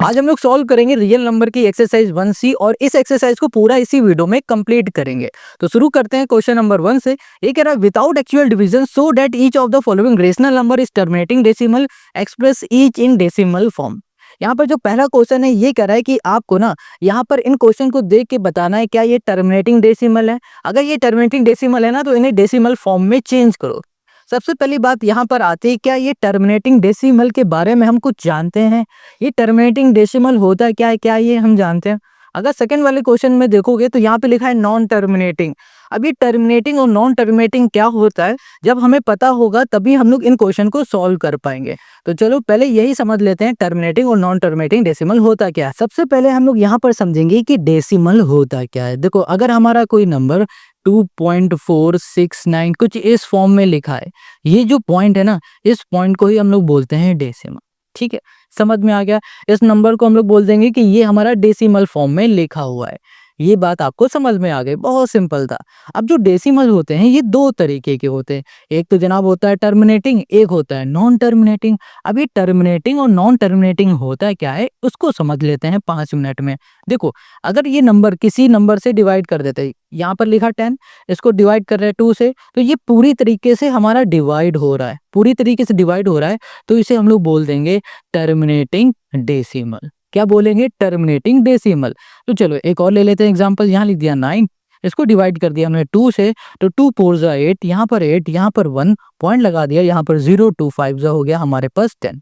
आज हम लोग सॉल्व करेंगे रियल नंबर की एक्सरसाइज 1C और इस एक्सरसाइज को पूरा इसी वीडियो में कंप्लीट करेंगे। तो शुरू करते हैं क्वेश्चन नंबर 1 से। ये कह रहा है without actual division so that each of the following rational number is terminating decimal express each in decimal form. यहाँ पर जो पहला क्वेश्चन है ये कह रहा है कि आपको ना यहाँ पर इन क्वेश्चन को देख के बताना है क्या ये टर्मिनेटिंग डेसिमल है। अगर ये टर्मिनेटिंग डेसिमल है ना तो इन्हें डेसिमल फॉर्म में चेंज करो। सबसे पहली बात यहाँ पर आती है क्या ये टर्मिनेटिंग डेसिमल के बारे में हम कुछ जानते हैं। ये टर्मिनेटिंग डेसिमल होता क्या है, क्या ये हम जानते हैं। अगर सेकंड वाले क्वेश्चन में देखोगे तो यहाँ पे लिखा है नॉन टर्मिनेटिंग। अब ये टर्मिनेटिंग और नॉन टर्मिनेटिंग क्या होता है जब हमें पता होगा तभी हम लोग इन क्वेश्चन को सॉल्व कर पाएंगे। तो चलो पहले यही समझ लेते हैं टर्मिनेटिंग और नॉन टर्मिनेटिंग डेसिमल होता क्या है। सबसे पहले हम लोग यहाँ पर समझेंगे कि डेसिमल होता क्या है। देखो अगर हमारा कोई नंबर 2.469 कुछ इस फॉर्म में लिखा है, ये जो पॉइंट है ना इस पॉइंट को ही हम लोग बोलते हैं डेसिमल। ठीक है, समझ में आ गया। इस नंबर को हम लोग बोल देंगे कि ये हमारा डेसिमल फॉर्म में लिखा हुआ है। ये बात आपको समझ में आ गई, बहुत सिंपल था। अब जो डेसिमल होते हैं ये दो तरीके के होते हैं। एक तो जनाब होता है टर्मिनेटिंग, एक होता है नॉन टर्मिनेटिंग। अब ये टर्मिनेटिंग और नॉन टर्मिनेटिंग होता क्या है उसको समझ लेते हैं 5 मिनट में। देखो अगर ये नंबर किसी नंबर से डिवाइड कर देते हैं, यहाँ पर लिखा 10, इसको डिवाइड कर रहे हैं 2 से, तो ये पूरी तरीके से हमारा डिवाइड हो रहा है, पूरी तरीके से डिवाइड हो रहा है। तो इसे हम लोग बोल देंगे टर्मिनेटिंग डेसिमल। क्या बोलेंगे? Terminating decimal. तो चलो एक और ले लेते हैं एग्जांपल। यहाँ लिख दिया 9, इसको डिवाइड कर दिया हमने 2 से, तो 2 4 जा 8, यहाँ पर 8, यहाँ पर 1 पॉइंट लगा दिया, यहाँ पर 0 2 5 जा हो गया हमारे पास 10।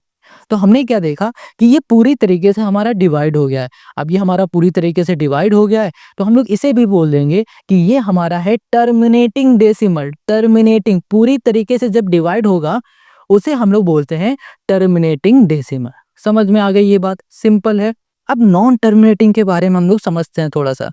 तो हमने क्या देखा कि ये पूरी तरीके से हमारा डिवाइड हो गया है। अब ये हमारा पूरी तरीके से डिवाइड हो गया है तो हम लोग इसे भी बोल देंगे कि ये हमारा है टर्मिनेटिंग डेसिमल। टर्मिनेटिंग पूरी तरीके से जब डिवाइड होगा उसे हम लोग बोलते हैं टर्मिनेटिंग डेसिमल। समझ में आ गई ये बात? सिंपल है। अब नॉन टर्मिनेटिंग के बारे में हम लोग समझते हैं थोड़ा सा।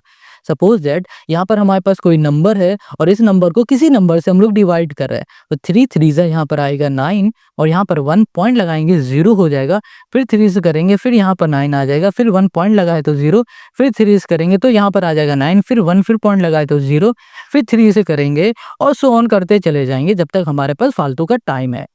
सपोज दैट यहाँ पर हमारे पास कोई नंबर है और इस नंबर को किसी नंबर से हम लोग डिवाइड कर रहे हैं, तो 3 3 से यहाँ पर आएगा 9 और यहाँ पर 1 पॉइंट लगाएंगे 0 हो जाएगा। फिर 3 से करेंगे, फिर यहाँ पर 9 आ जाएगा, फिर 1 पॉइंट लगाए तो 0, फिर 3 से करेंगे तो यहाँ पर आ जाएगा 9, फिर 1 फिर पॉइंट लगाए तो 0, फिर 3 से करेंगे और सो ऑन करते चले जाएंगे जब तक हमारे पास फालतू का टाइम है।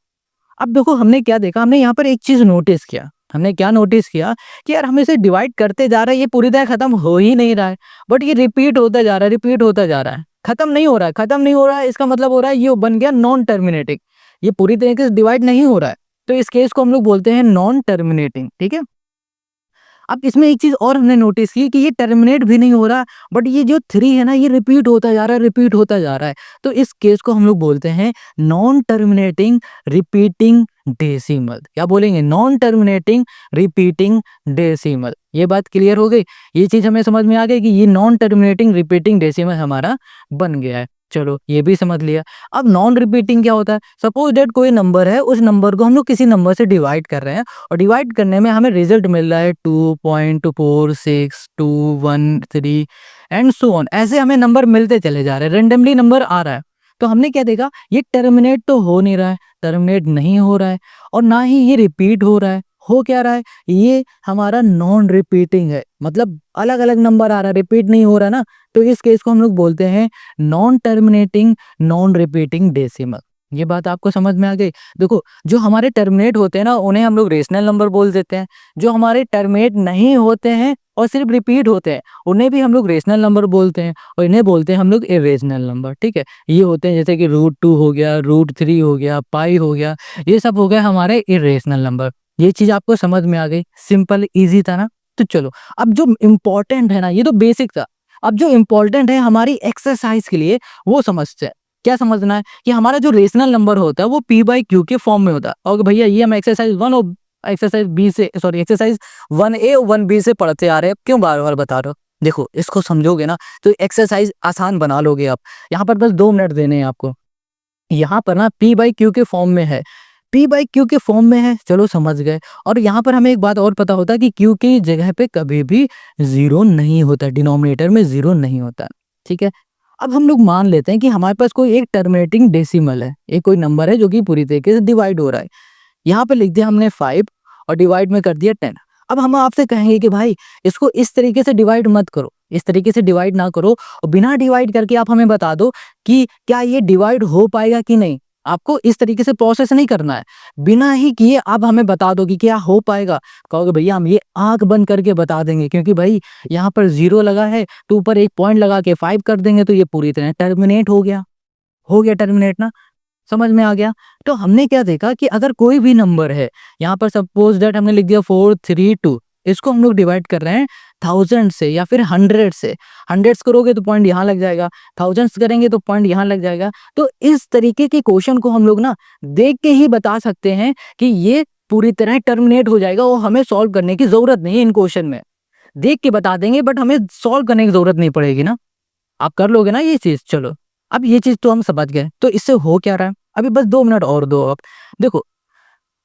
अब देखो हमने क्या देखा, हमने यहाँ पर एक चीज नोटिस किया। हमने क्या नोटिस किया कि यार हम इसे डिवाइड करते जा रहे हैं, ये पूरी तरह खत्म हो ही नहीं रहा है, बट ये रिपीट होता जा रहा है, रिपीट होता जा रहा है, खत्म नहीं हो रहा है, खत्म नहीं हो रहा है। इसका मतलब हो रहा है ये बन गया नॉन टर्मिनेटिंग, ये पूरी तरीके से डिवाइड नहीं हो रहा है। तो इस केस को हम लोग बोलते हैं नॉन टर्मिनेटिंग। ठीक है। अब इसमें एक चीज और हमने नोटिस की कि ये टर्मिनेट भी नहीं हो रहा, बट ये जो 3 है ना ये रिपीट होता जा रहा है, रिपीट होता जा रहा है। तो इस केस को हम लोग बोलते हैं नॉन टर्मिनेटिंग रिपीटिंग डेसिमल। क्या बोलेंगे? Non terminating repeating decimal. ये बात क्लियर हो गई? ये चीज हमें समझ में आ गई कि ये नॉन टर्मिनेटिंग रिपीटिंग डेसिमल हमारा बन गया है। चलो ये भी समझ लिया। अब नॉन रिपीटिंग क्या होता है? सपोज दैट कोई नंबर है, उस नंबर को हम लोग किसी नंबर से डिवाइड कर रहे हैं और डिवाइड करने में हमें रिजल्ट मिल रहा है 2.4621 एंड सो ऑन। ऐसे हमें नंबर मिलते चले जा रहे हैं, रेंडमली नंबर आ रहा है। तो हमने क्या देखा, ये टर्मिनेट तो हो नहीं रहा है, टर्मिनेट नहीं हो रहा है, और ना ही ये रिपीट हो रहा है। हो क्या रहा है? ये हमारा नॉन रिपीटिंग है, मतलब अलग अलग नंबर आ रहा है, रिपीट नहीं हो रहा ना। तो इस केस को हम लोग बोलते हैं non terminating non repeating decimal. ये बात आपको समझ में आ गई? देखो जो हमारे टर्मिनेट होते हैं ना उन्हें हम लोग रेशनल नंबर बोल देते हैं, जो हमारे टर्मिनेट नहीं होते हैं और सिर्फ रिपीट होते हैं उन्हें भी हम लोग रेशनल नंबर बोलते हैं, और इन्हें बोलते हैं हम लोग इरेशनल नंबर। ठीक है, ये होते हैं जैसे कि √2 हो गया, √3 हो गया, पाई हो गया, ये सब हो गया हमारे इरेशनल नंबर। ये चीज आपको समझ में आ गई? सिंपल इजी था ना। तो चलो अब जो इम्पोर्टेंट है ना, ये तो बेसिक था, अब जो इम्पोर्टेंट है हमारी एक्सरसाइज के लिए वो समझते हैं। क्या समझना है कि हमारा जो रेशनल नंबर होता है वो p/q के फॉर्म में होता है। और भैया ये हम एक्सरसाइज 1 और एक्सरसाइज बी से, सॉरी एक्सरसाइज 1A और 1B से पढ़ते आ रहे हैं, क्यों बार बार बता रहे हो? देखो इसको समझोगे ना तो एक्सरसाइज आसान बना लोगे आप। यहाँ पर बस 2 मिनट देने हैं आपको। यहाँ पर ना p/q के फॉर्म में है, p/q के फॉर्म में है, चलो समझ गए। और यहाँ पर हमें एक बात और पता होता है कि q की जगह पे कभी भी 0 नहीं होता, डिनोमिनेटर में 0 नहीं होता। ठीक है। अब हम लोग मान लेते हैं कि हमारे पास कोई एक टर्मिनेटिंग डेसिमल है, एक कोई नंबर है जो कि पूरी तरीके से डिवाइड हो रहा है। यहाँ पे लिख दिया हमने 5 और डिवाइड में कर दिया 10। अब हम आपसे कहेंगे कि भाई इसको इस तरीके से डिवाइड मत करो, इस तरीके से डिवाइड ना करो, और बिना डिवाइड करके आप हमें बता दो कि क्या ये डिवाइड हो पाएगा कि नहीं। आपको इस तरीके से प्रोसेस नहीं करना है। बिना ही किए आप हमें बता दो कि क्या हो पाएगा? कहोगे भैया हम ये आँख बंद करके बता देंगे क्योंकि भाई यहाँ पर 0 लगा है तो ऊपर 1 पॉइंट लगा के 5 कर देंगे तो ये पूरी तरह टर्मिनेट हो गया। हो गया टर्मिनेट ना? समझ में आ गया? तो हमने क्या देखा कि अगर कोई भी नंबर है, यहाँ पर सपोज़ दैट हमने लिख दिया 432, इसको हम लोग डिवाइड कर रहे हैं 1000 से या फिर 100 से। हंड्रेड्स करोगे तो पॉइंट यहाँ लग जाएगा, थाउज़ेंड्स करेंगे तो पॉइंट यहाँ लग जाएगा। तो इस तरीके के क्वेश्चन को हम लोग ना देख के ही बता सकते हैं कि ये पूरी तरह टर्मिनेट हो जाएगा और हमें सॉल्व करने की ज़रूरत नहीं है इन क्वेश्चन में। देख के बता देंगे बट हमें सॉल्व करने की ज़रूरत नहीं पड़ेगी ना। आप कर लोगे ना ये चीज़? चलो, अब ये चीज़ तो हम समझ गए। तो इससे हो क्या रहा है? अभी बस 2 मिनट और दो आप। देखो,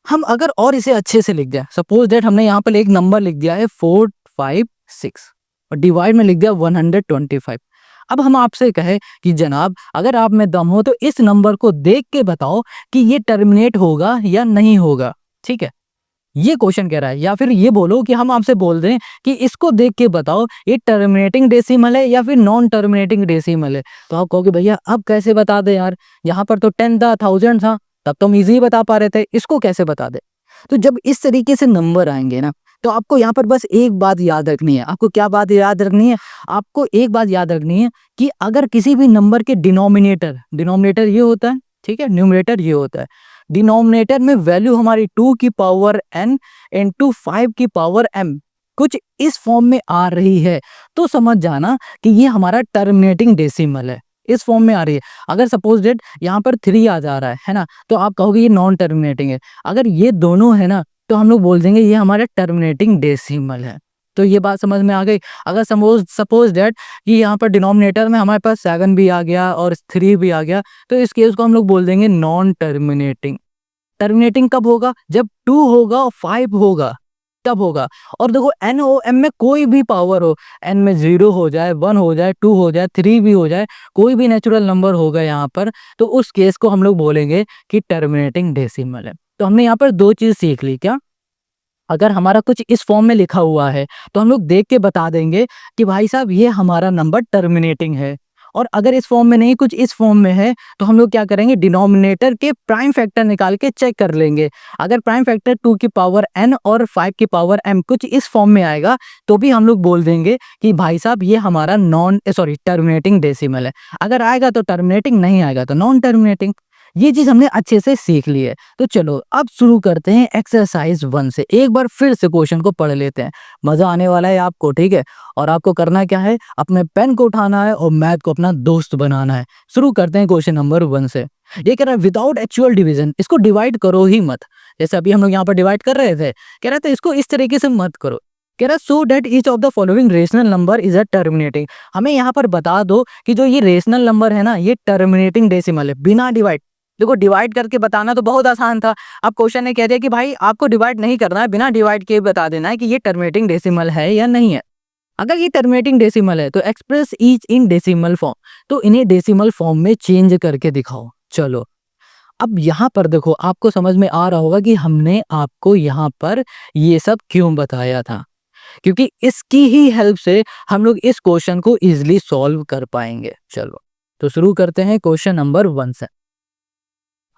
हम अगर और इसे अच्छे से लिख दें, सपोज़ दैट हमने यहाँ पर एक नंबर लिख दिया है 456 और डिवाइड में लिख दिया 125। अब हम आपसे कहें कि जनाब अगर आप में दम हो तो इस नंबर को देख के बताओ कि ये टर्मिनेट होगा या नहीं होगा, ठीक है? ये क्वेश्चन कह रहा है या फिर ये बोलो कि हम आपसे बोल दें कि इसको देख के बताओ ये टर्मिनेटिंग डेसिमल है या फिर नॉन टर्मिनेटिंग डेसिमल है। तो आप कहोगे भैया अब कैसे बता दे यार, यहाँ पर तो 10 था, 1000 था, तब तो हम इजी बता पा रहे थे, इसको कैसे बता दे? तो जब इस तरीके से नंबर आएंगे ना तो आपको यहाँ पर बस एक बात याद रखनी है। आपको क्या बात याद रखनी है? आपको एक बात याद रखनी है कि अगर किसी भी नंबर के डिनोमिनेटर ये होता है, ठीक है, न्यूमरेटर ये होता है। डिनोमिनेटर में वैल्यू हमारी 2 की पावर n इंटू 5 की पावर m कुछ इस फॉर्म में आ रही है तो समझ जाना कि ये हमारा टर्मिनेटिंग डेसिमल है, इस फॉर्म में आ रही है। अगर सपोज डेट यहाँ पर 3 आ जा रहा है ना, तो आप कहोगे ये नॉन टर्मिनेटिंग है। अगर ये दोनों है ना तो हम लोग बोल देंगे ये हमारा टर्मिनेटिंग डेसिमल है। तो ये बात समझ में आ गई। अगर सपोज दैट कि यहाँ पर डिनोमिनेटर में हमारे पास 7 भी आ गया और 3 भी आ गया तो इस केस को हम लोग बोल देंगे नॉन टर्मिनेटिंग। टर्मिनेटिंग कब होगा? जब 2 होगा और 5 होगा, तब होगा। और देखो एन ओ एम में कोई भी पावर हो, एन में 0 हो जाए, 1 हो जाए, 2 हो जाए, 3 भी हो जाए, कोई भी नेचुरल नंबर होगा यहाँ पर, तो उस केस को हम लोग बोलेंगे कि टर्मिनेटिंग डेसिमल है। तो हमने यहाँ पर 2 चीज़ सीख ली क्या? अगर हमारा कुछ इस फॉर्म में लिखा हुआ है तो हम लोग देख के बता देंगे कि भाई साहब ये हमारा नंबर टर्मिनेटिंग है। और अगर इस फॉर्म में नहीं कुछ इस फॉर्म में है तो हम लोग क्या करेंगे, डिनोमिनेटर के प्राइम फैक्टर निकाल के चेक कर लेंगे। अगर प्राइम फैक्टर 2 की पावर n और 5 की पावर m कुछ इस फॉर्म में आएगा तो भी हम लोग बोल देंगे कि भाई साहब ये हमारा टर्मिनेटिंग डेसिमल है। अगर आएगा तो टर्मिनेटिंग, नहीं आएगा तो नॉन टर्मिनेटिंग। ये चीज हमने अच्छे से सीख ली है। तो चलो अब शुरू करते हैं एक्सरसाइज 1 से। एक बार फिर से क्वेश्चन को पढ़ लेते हैं, मजा आने वाला है आपको, ठीक है? और आपको करना क्या है, अपने पेन को उठाना है और मैथ को अपना दोस्त बनाना है। शुरू करते हैं क्वेश्चन नंबर 1 से। ये कह रहा है विदाउट एक्चुअल डिवीजन, इसको डिवाइड करो ही मत। जैसे अभी हम लोग यहाँ पर डिवाइड कर रहे थे, कह रहा था इसको इस तरीके से मत करो। कह रहा so that each of the following rational number is a terminating. हमें यहाँ पर बता दो कि जो ये रेशनल नंबर है ना ये टर्मिनेटिंग डेसिमल है, बिना डिवाइड। देखो डिवाइड करके बताना तो बहुत आसान था। अब क्वेश्चन ने कह दिया कि भाई आपको डिवाइड नहीं करना है, बिना डिवाइड के बता देना है कि ये टर्मिनेटिंग डेसिमल है या नहीं है। अगर ये टर्मिनेटिंग डेसिमल है तो express each in decimal form, तो इन्हें डेसिमल फॉर्म में चेंज करके दिखाओ। चलो अब यहाँ पर देखो आपको समझ में आ रहा होगा कि हमने आपको यहाँ पर ये सब क्यों बताया था, क्योंकि इसकी ही हेल्प से हम लोग इस क्वेश्चन को इजिली सॉल्व कर पाएंगे। चलो तो शुरू करते हैं क्वेश्चन नंबर 1 से।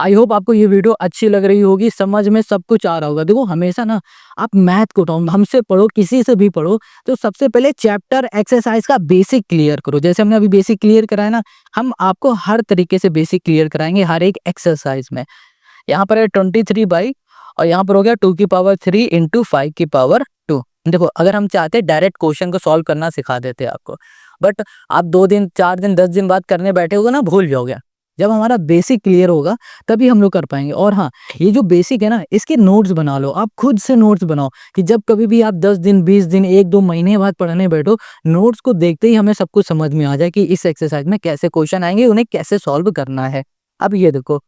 आई होप आपको ये वीडियो अच्छी लग रही होगी, समझ में सब कुछ आ रहा होगा। देखो हमेशा ना आप मैथ को उठाओ, हमसे पढ़ो, किसी से भी पढ़ो, तो सबसे पहले चैप्टर एक्सरसाइज का बेसिक क्लियर करो। जैसे हमने अभी बेसिक क्लियर कराया ना, हम आपको हर तरीके से बेसिक क्लियर कराएंगे हर एक एक्सरसाइज में। यहाँ पर है 23 और यहाँ पर हो गया 2 की पावर 3 इंटू 5 की पावर 2। देखो अगर हम चाहते डायरेक्ट क्वेश्चन को सॉल्व करना सिखा देते आपको, बट आप 2 दिन 4 दिन 10 दिन बाद करने बैठे होगे ना, भूल जाओगे। जब हमारा बेसिक क्लियर होगा तभी हम लोग कर पाएंगे। और हाँ, ये जो बेसिक है ना इसके नोट्स बना लो, आप खुद से नोट्स बनाओ कि जब कभी भी आप 10 दिन 20 दिन 1-2 महीने बाद पढ़ने बैठो, नोट्स को देखते ही हमें सब कुछ समझ में आ जाए कि इस एक्सरसाइज में कैसे क्वेश्चन आएंगे, उन्हें कैसे सॉल्व करना है। अब ये देखो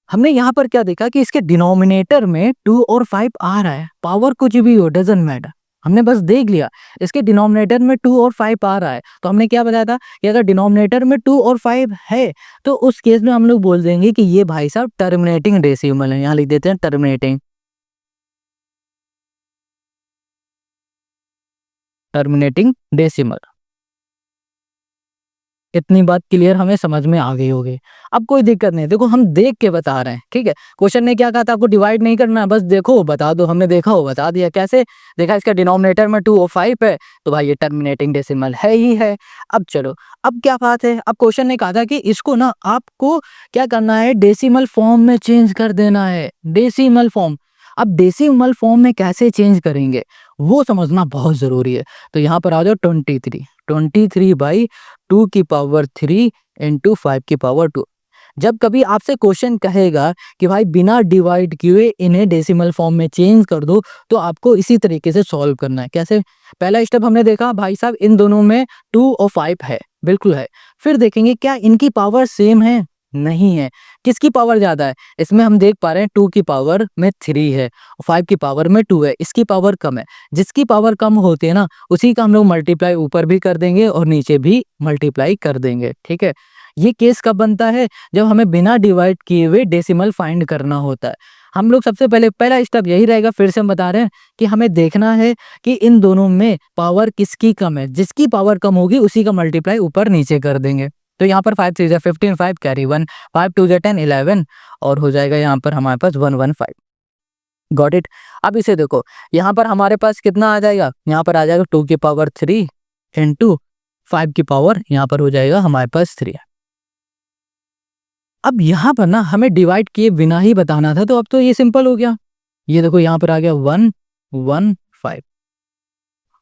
हमने यहाँ पर क्या देखा कि इसके डिनोमिनेटर में 2 और 5 आ रहा है, पावर कुछ भी हो डजंट मैटर। हमने बस देख लिया इसके डिनोमिनेटर में 2 और 5 आ रहा है, तो हमने क्या बताया था कि अगर डिनोमिनेटर में 2 और 5 है तो उस केस में हम लोग बोल देंगे कि ये भाई साहब टर्मिनेटिंग डेसिमल है। यहाँ लिख देते हैं टर्मिनेटिंग डेसिमल। इतनी बात क्लियर हमें समझ में आ गई होगी। अब कोई दिक्कत नहीं, देखो हम देख के बता रहे हैं, ठीक है। क्वेश्चन ने क्या कहा था, आपको डिवाइड नहीं करना है, बस देखो बता दो, हमने देखा हो बता दिया। कैसे देखा, इसका डिनोमिनेटर में 2 और 5 है, तो भाई ये टर्मिनेटिंग डेसिमल है ही है। अब चलो, अब क्या बात है, अब क्वेश्चन ने कहा था कि इसको ना आपको क्या करना है, डेसिमल फॉर्म में चेंज कर देना है, डेसिमल फॉर्म। अब डेसिमल फॉर्म में कैसे चेंज करेंगे वो समझना बहुत जरूरी है। तो यहाँ पर आ जाओ 23 बाई 2 की पावर 3 इंटू 5 की पावर 2। जब कभी आपसे क्वेश्चन कहेगा कि भाई बिना डिवाइड किए इन्हें डेसिमल फॉर्म में चेंज कर दो, तो आपको इसी तरीके से सॉल्व करना है। कैसे, पहला स्टेप हमने देखा भाई साहब इन दोनों में 2 और 5 है, बिल्कुल है। फिर देखेंगे क्या इनकी पावर सेम है, नहीं है। किसकी पावर ज्यादा है, इसमें हम देख पा रहे हैं 2 की पावर में 3 है, 5 की पावर में 2 है, इसकी पावर कम है। जिसकी पावर कम होती है ना, उसी का हम लोग मल्टीप्लाई ऊपर भी कर देंगे और नीचे भी मल्टीप्लाई कर देंगे, ठीक है। ये केस कब बनता है, जब हमें बिना डिवाइड किए हुए डेसिमल फाइंड करना होता है। हम लोग सबसे पहले पहला स्टेप यही रहेगा, फिर से हम बता रहे हैं कि हमें देखना है कि इन दोनों में पावर किसकी कम है। जिसकी पावर कम होगी उसी का मल्टीप्लाई ऊपर नीचे कर देंगे। तो यहाँ पर 5 3 जा 15, 5 कैरी 1, 5 2 जा 10 11 और हो जाएगा यहाँ पर हमारे पास 115। Got it. अब इसे देखो, यहाँ पर हमारे पास कितना आ जाएगा, यहाँ पर आ जाएगा 2 की पावर 3 इंटू 5 की पावर यहाँ पर हो जाएगा हमारे पास 3। अब यहाँ पर ना हमें डिवाइड किए बिना ही बताना था, तो अब तो ये सिंपल हो गया। ये देखो यहाँ पर आ गया 115।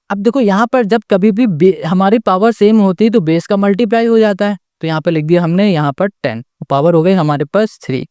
अब देखो यहाँ पर जब कभी भी हमारी पावर सेम होती है तो बेस का मल्टीप्लाई हो जाता है। तो यहाँ पर लिख दिया हमने, यहाँ पर 10, पावर हो गई हमारे पास 3।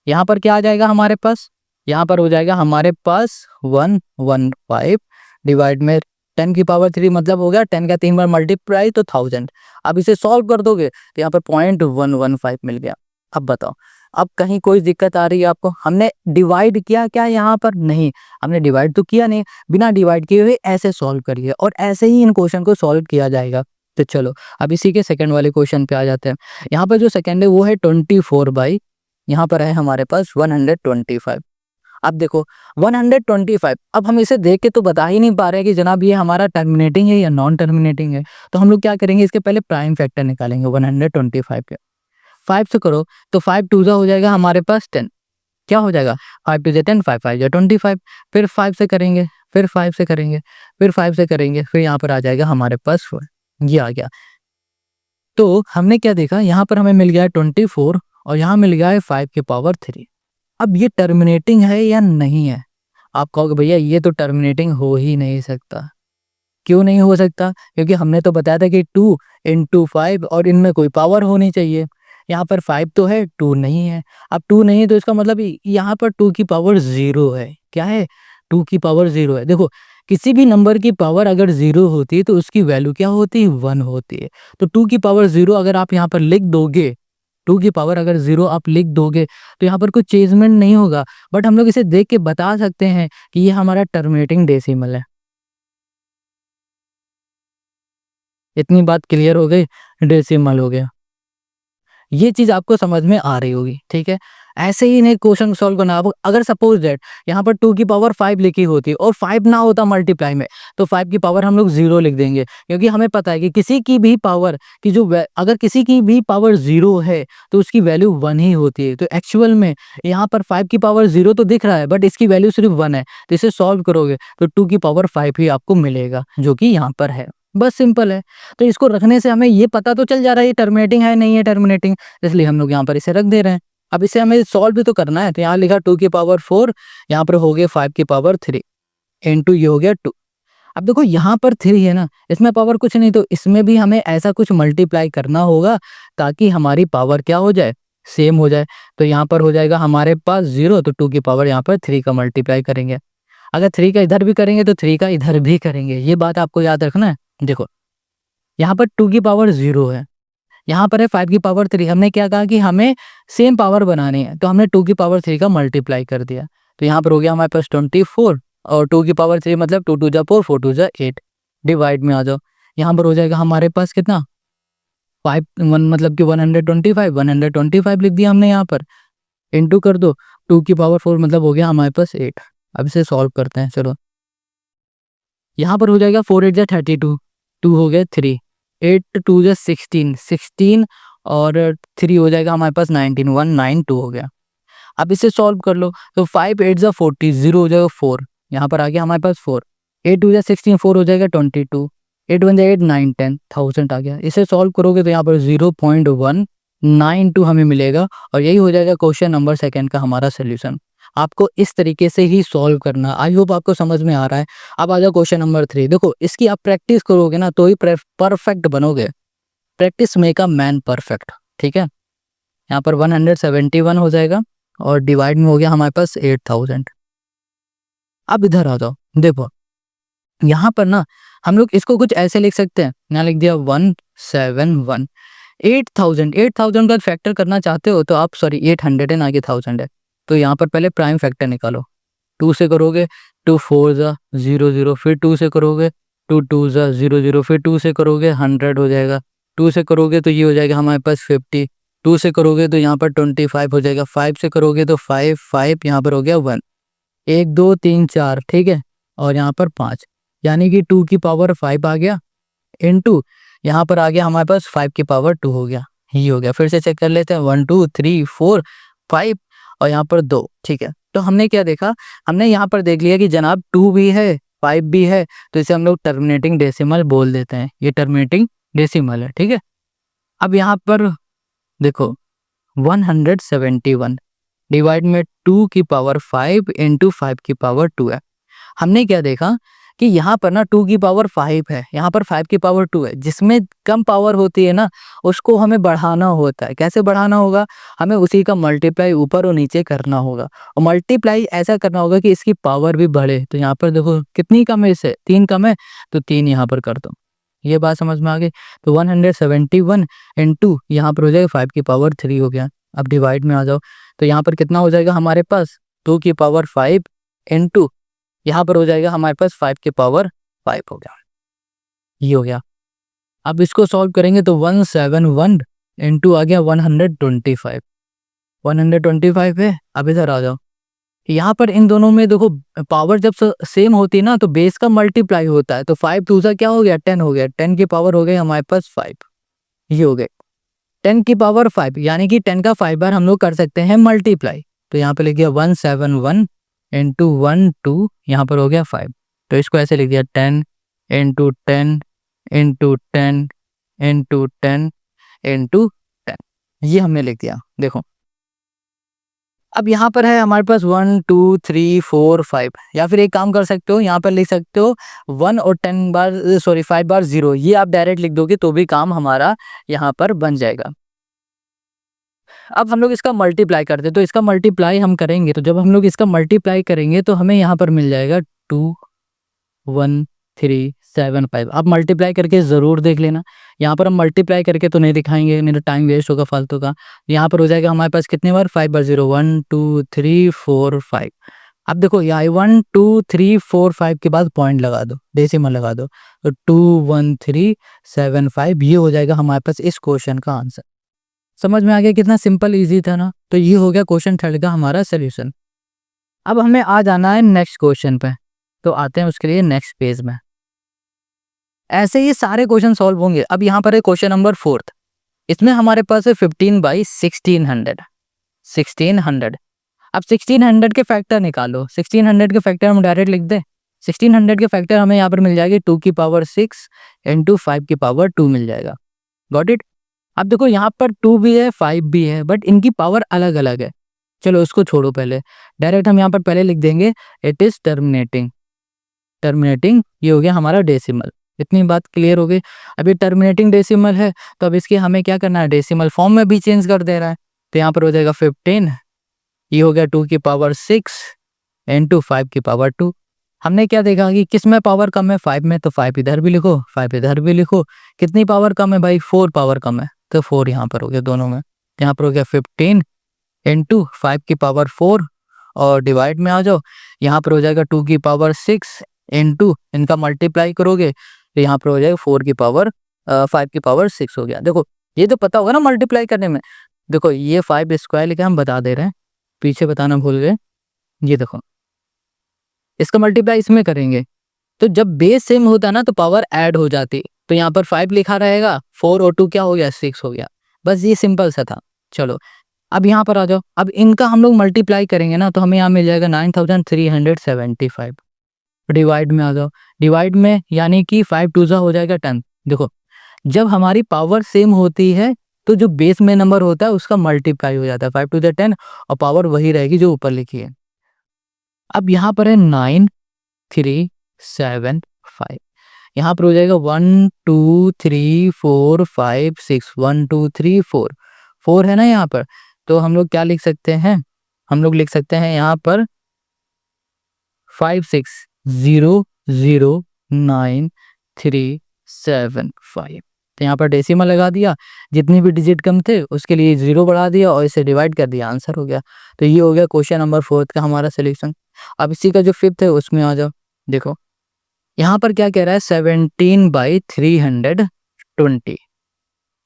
यहाँ पर क्या आ जाएगा हमारे पास, यहाँ पर हो जाएगा हमारे पास 115 डिवाइड में 10 की पावर 3, मतलब हो गया 10 का 3 बार मल्टीप्लाई तो 1000। अब इसे सॉल्व कर दोगे तो यहाँ पर 0.115 मिल गया। अब बताओ, अब कहीं कोई दिक्कत आ रही है आपको, हमने डिवाइड किया क्या यहाँ पर, नहीं हमने डिवाइड तो किया नहीं, बिना डिवाइड किए हुए ऐसे सॉल्व करिए और ऐसे ही इन क्वेश्चन को सॉल्व किया जाएगा। तो चलो अब इसी के सेकंड वाले क्वेश्चन पे आ जाते हैं। यहाँ पर जो सेकंड है वो है 24 बाई, यहाँ पर है हमारे पास 125। अब देखो 125, अब हम इसे देख के तो बता ही नहीं पा रहे कि जनाब ये हमारा टर्मिनेटिंग है या नॉन टर्मिनेटिंग है। तो हम लोग क्या करेंगे, इसके पहले प्राइम फैक्टर निकालेंगे 125 के। 5 से करो तो 5 2 जा हो जाएगा हमारे पास 10, क्या हो जाएगा 5 2 जा 10, 5 5 जा 25। फिर 5 से करेंगे, फिर 5 से करेंगे, फिर 5 से करेंगे, फिर यहाँ पर आ जाएगा हमारे पास 4, ये आ गया। तो हमने क्या देखा, यहाँ पर हमें मिल गया है 24 और यहाँ मिल गया है 5 की पावर 3। अब ये टर्मिनेटिंग है या नहीं है, आप कहोगे भैया ये तो टर्मिनेटिंग हो ही नहीं सकता। क्यों नहीं हो सकता, क्योंकि हमने तो बताया था कि 2 इंटू 5 और इनमें कोई पावर होनी चाहिए। यहाँ पर 5 तो है, 2 नहीं है। अब 2 नहीं है तो इसका मतलब यहाँ पर 2 की पावर 0 है। क्या है, 2 की पावर 0 है। देखो किसी भी नंबर की पावर अगर 0 होती है तो उसकी वैल्यू क्या होती है, 1 होती है। तो 2 की पावर 0 अगर आप यहाँ पर लिख दोगे, 2 की पावर अगर 0 आप लिख दोगे तो यहाँ पर कुछ चेंजमेंट नहीं होगा। बट हम लोग इसे देख के बता सकते हैं कि ये हमारा टर्मिनेटिंग डेसिमल है। इतनी बात क्लियर हो गई, डेसिमल हो गया। ये चीज आपको समझ में आ रही होगी, ठीक है। ऐसे ही नहीं क्वेश्चन सॉल्व करना। अब अगर सपोज दैट यहाँ पर 2 की पावर 5 लिखी होती और 5 ना होता मल्टीप्लाई में, तो 5 की पावर हम लोग 0 लिख देंगे, क्योंकि हमें पता है कि किसी की भी पावर की जो अगर किसी की भी पावर 0 है तो उसकी वैल्यू 1 ही होती है। तो एक्चुअल में यहाँ पर 5 की पावर 0 तो दिख रहा है बट इसकी वैल्यू सिर्फ 1 है। तो इसे सॉल्व करोगे तो 2 की पावर 5 ही आपको मिलेगा, जो कि यहाँ पर है। बस सिंपल है। तो इसको रखने से हमें ये पता तो चल जा रहा है ये टर्मिनेटिंग है नहीं है टर्मिनेटिंग, इसलिए हम लोग यहाँ पर इसे रख दे रहे हैं। अब इसे हमें सॉल्व भी तो करना है। तो यहाँ लिखा 2 की पावर 4, यहाँ पर हो गया 5 की पावर 3 इंटू ये हो गया 2। अब देखो यहाँ पर 3 है ना, इसमें पावर कुछ नहीं, तो इसमें भी हमें ऐसा कुछ मल्टीप्लाई करना होगा ताकि हमारी पावर क्या हो जाए, सेम हो जाए। तो यहाँ पर हो जाएगा हमारे पास 0, तो 2 की पावर यहाँ पर 3 का मल्टीप्लाई करेंगे। अगर 3 का इधर भी करेंगे तो 3 का इधर भी करेंगे, ये बात आपको याद रखना है। देखो यहाँ पर 2 की पावर 0 है, यहाँ पर है 5 की पावर 3। हमने क्या कहा कि हमें सेम पावर बनानी है, तो हमने 2 की पावर 3 का मल्टीप्लाई कर दिया। तो यहाँ पर हो गया हमारे पास 24 और 2 की पावर 3 मतलब 2 2 जा 4, 4 2 जा 8। डिवाइड में आ जाओ, यहाँ पर हो जाएगा हमारे पास कितना 5 1 मतलब कि 125 लिख दिया हमने यहाँ पर। इंटू कर दो 2 की पावर 4 मतलब हो गया हमारे पास 8। अब इसे सॉल्व करते हैं। चलो यहाँ पर हो जाएगा 4 8 जा 32, 2 हो गया 3 8 2 जा 16, 16 और 3 हो जाएगा हमारे पास 19, 192 हो गया। अब इसे सॉल्व कर लो, तो 5 8 जा 40, 0 हो जाएगा 4, यहाँ पर आ गया हमारे पास 4, 8 2 जा 16, 4 हो जाएगा 22, 8 1 जा 8, 9 10, 1000 आ गया। इसे सॉल्व करोगे तो यहाँ पर 0.192 हमें मिलेगा और यही हो जाएगा क्वेश्चन नंबर सेकंड का हमारा सोल्यूशन। आपको इस तरीके से ही सॉल्व करना। आई होप आपको समझ में आ रहा है। अब आ जाओ क्वेश्चन नंबर 3। देखो इसकी आप प्रैक्टिस करोगे ना तो ही परफेक्ट बनोगे। Practice make a man perfect. ठीक है, यहाँ पर 171 हो जाएगा और डिवाइड में हो गया हमारे पास 8000। अब इधर आ जाओ, देखो यहाँ पर ना हम लोग इसको कुछ ऐसे लिख सकते हैं। यहाँ लिख दिया 171, 8000 का फैक्टर करना चाहते हो तो आप, सॉरी 800 है आगे 1000 है, तो यहाँ पर पहले प्राइम फैक्टर निकालो। 2 से करोगे 2 4 जा 0 0, फिर 2 से करोगे 2 2 जा 0 0, फिर 2 से करोगे 100 हो जाएगा। 2 से करोगे तो ये हो जाएगा हमारे पास 50, 2 से करोगे तो यहाँ पर 25 हो जाएगा, 5 से करोगे तो 5 5 यहाँ पर हो गया 1, 1 2 3 4, ठीक है, और यहाँ पर 5, यानी कि 2 की पावर 5 आ गया इनटू यहाँ पर आ गया हमारे पास 5 की पावर 2 हो गया, ही हो गया। फिर से चेक कर लेते हैं 1 2 3 4 5 और यहाँ पर 2, ठीक है। तो हमने क्या देखा, हमने यहाँ पर देख लिया कि जनाब 2 भी है 5 भी है, तो इसे हम लोग टर्मिनेटिंग डेसिमल बोल देते हैं। ये टर्मिनेटिंग डेसिमल है, ठीक है। अब यहाँ पर देखो 171 डिवाइड में 2 की पावर 5 इंटू 5 की पावर 2 है। हमने क्या देखा कि यहाँ पर ना 2 की पावर 5 है, यहाँ पर 5 की पावर 2 है। जिसमें कम पावर होती है ना उसको हमें बढ़ाना होता है। कैसे बढ़ाना होगा, हमें उसी का मल्टीप्लाई ऊपर और नीचे करना होगा, और मल्टीप्लाई ऐसा करना होगा कि इसकी पावर भी बढ़े। तो यहाँ पर देखो कितनी कम है, इससे 3 कम है, तो 3 यहाँ पर कर दो। ये बात समझ में आ गई। तो 171 इंटू यहाँ पर हो जाएगा 5 की पावर 3 हो गया। अब डिवाइड में आ जाओ, तो यहाँ पर कितना हो जाएगा हमारे पास 2 की पावर 5 इंटू यहाँ पर हो जाएगा हमारे पास 5 की पावर 5 हो गया, ये हो गया। अब इसको सॉल्व करेंगे तो 171 इंटू आ गया 125, 125 है। अब इधर आ जाओ, यहाँ पर इन दोनों में देखो पावर जब सेम होती है ना तो बेस का मल्टीप्लाई होता है। तो 5 2 सा क्या हो गया 10 हो गया, 10 की पावर हो गई हमारे पास 5, ये हो गए 10 की पावर 5, यानी कि 10 का 5 बार हम लोग कर सकते हैं मल्टीप्लाई। तो यहाँ पे लिख दिया 171 इंटू 1 2, यहाँ पर हो गया 5, तो इसको ऐसे लिख दिया 10 इंटू 10 इंटू 10 इंटू 10 इंटू 10, ये हमने लिख दिया। देखो अब यहाँ पर है हमारे पास 1 2 3 4 5, या फिर एक काम कर सकते हो, यहाँ पर लिख सकते हो 1 और 10 बार, सॉरी 5 बार 0, ये आप डायरेक्ट लिख दोगे तो भी काम हमारा यहाँ पर बन जाएगा। अब हम लोग इसका मल्टीप्लाई करते हैं, तो इसका मल्टीप्लाई हम करेंगे, तो जब हम लोग इसका मल्टीप्लाई करेंगे तो हमें यहाँ पर मिल जाएगा 2 1 3 7 5। आप मल्टीप्लाई करके ज़रूर देख लेना। यहाँ पर हम मल्टीप्लाई करके तो नहीं दिखाएंगे, नहीं तो टाइम वेस्ट होगा फालतू का। यहाँ पर हो जाएगा हमारे पास कितनी बार 5 बार 0, 1 2 3 4 5। अब देखो यहाँ 1 2 3 4 5 के बाद पॉइंट लगा दो, डेसिमल लगा दो, तो 2 1 3 7 5, ये हो जाएगा हमारे पास इस क्वेश्चन का आंसर। समझ में आ गया कितना सिंपल इजी था ना। तो ये हो गया क्वेश्चन थर्ड का हमारा सोल्यूशन। अब हमें आ जाना है नेक्स्ट क्वेश्चन पे, तो आते हैं उसके लिए नेक्स्ट पेज में। ऐसे ये सारे क्वेश्चन सॉल्व होंगे। अब यहाँ पर है क्वेश्चन नंबर 4, इसमें हमारे पास है 15 बाई 1600, 1600। अब 1600 के फैक्टर निकालो। 1600 के फैक्टर हम डायरेक्ट लिख दें। 1600 के फैक्टर हमें यहाँ पर मिल जाएगी 2 की पावर 6 इंटू 5 की पावर 2 मिल जाएगा। Got it. अब देखो यहाँ पर 2 भी है 5 भी है, बट इनकी पावर अलग अलग है। चलो उसको छोड़ो, पहले डायरेक्ट हम यहाँ पर पहले लिख देंगे इट इज टर्मिनेटिंग। टर्मिनेटिंग ये हो गया हमारा डेसिमल। इतनी बात क्लियर हो गई। अब ये टर्मिनेटिंग डेसिमल है तो अब इसकी हमें क्या करना है, डेसिमल फॉर्म में भी चेंज कर दे रहा है। तो यहाँ पर हो जाएगा 15, ये हो गया 2 की पावर 6 इंटू 5 की पावर 2। हमने क्या देखा कि किस में पावर कम है, 5 में, तो 5 इधर भी लिखो 5 इधर भी लिखो। कितनी पावर कम है भाई, 4 पावर कम है, तो 4 यहाँ पर हो गया दोनों में। यहाँ पर हो गया 15 इंटू 5 की पावर 4 और डिवाइड में आ जाओ, यहाँ पर हो जाएगा 2 की पावर 6 इंटू इनका मल्टीप्लाई करोगे तो यहाँ पर हो जाएगा 4 की पावर 5 की पावर 6 हो गया। देखो ये तो पता होगा ना मल्टीप्लाई करने में। देखो ये 5 स्क्वायर लिखे हम बता दे रहे हैं, पीछे बताना भूल गए। ये देखो इसका मल्टीप्लाई इसमें करेंगे तो जब बेस सेम होता ना तो पावर ऐड हो जाती, तो यहाँ पर 5 लिखा रहेगा, 4 और 2 क्या हो गया, 6 हो गया। बस ये सिंपल सा था। चलो अब यहाँ पर आ जाओ, अब इनका हम लोग मल्टीप्लाई करेंगे ना तो हमें यहाँ मिल जाएगा 9375। डिवाइड में आ जाओ, डिवाइड में यानी कि 5 टू ज़ा हो जाएगा 10। देखो जब हमारी पावर सेम होती है तो जो बेस में नंबर होता है उसका मल्टीप्लाई हो जाता है, 5 टू द 10 और पावर वही रहेगी जो ऊपर लिखी है। अब यहाँ पर है 9375, यहाँ पर हो जाएगा 1 2 3 4 5 6, 1 2 3 4, 4 है ना यहाँ पर, तो हम लोग क्या लिख सकते हैं, हम लोग लिख सकते हैं यहाँ पर 56009375। तो यहाँ पर डेसिमल लगा दिया, जितनी भी डिजिट कम थे उसके लिए 0 बढ़ा दिया और इसे डिवाइड कर दिया, आंसर हो गया। तो ये हो गया क्वेश्चन नंबर 4 का हमारा सोल्यूशन। अब इसी का जो 5th है उसमें आ जाओ। देखो यहाँ पर क्या कह रहा है, 17/320,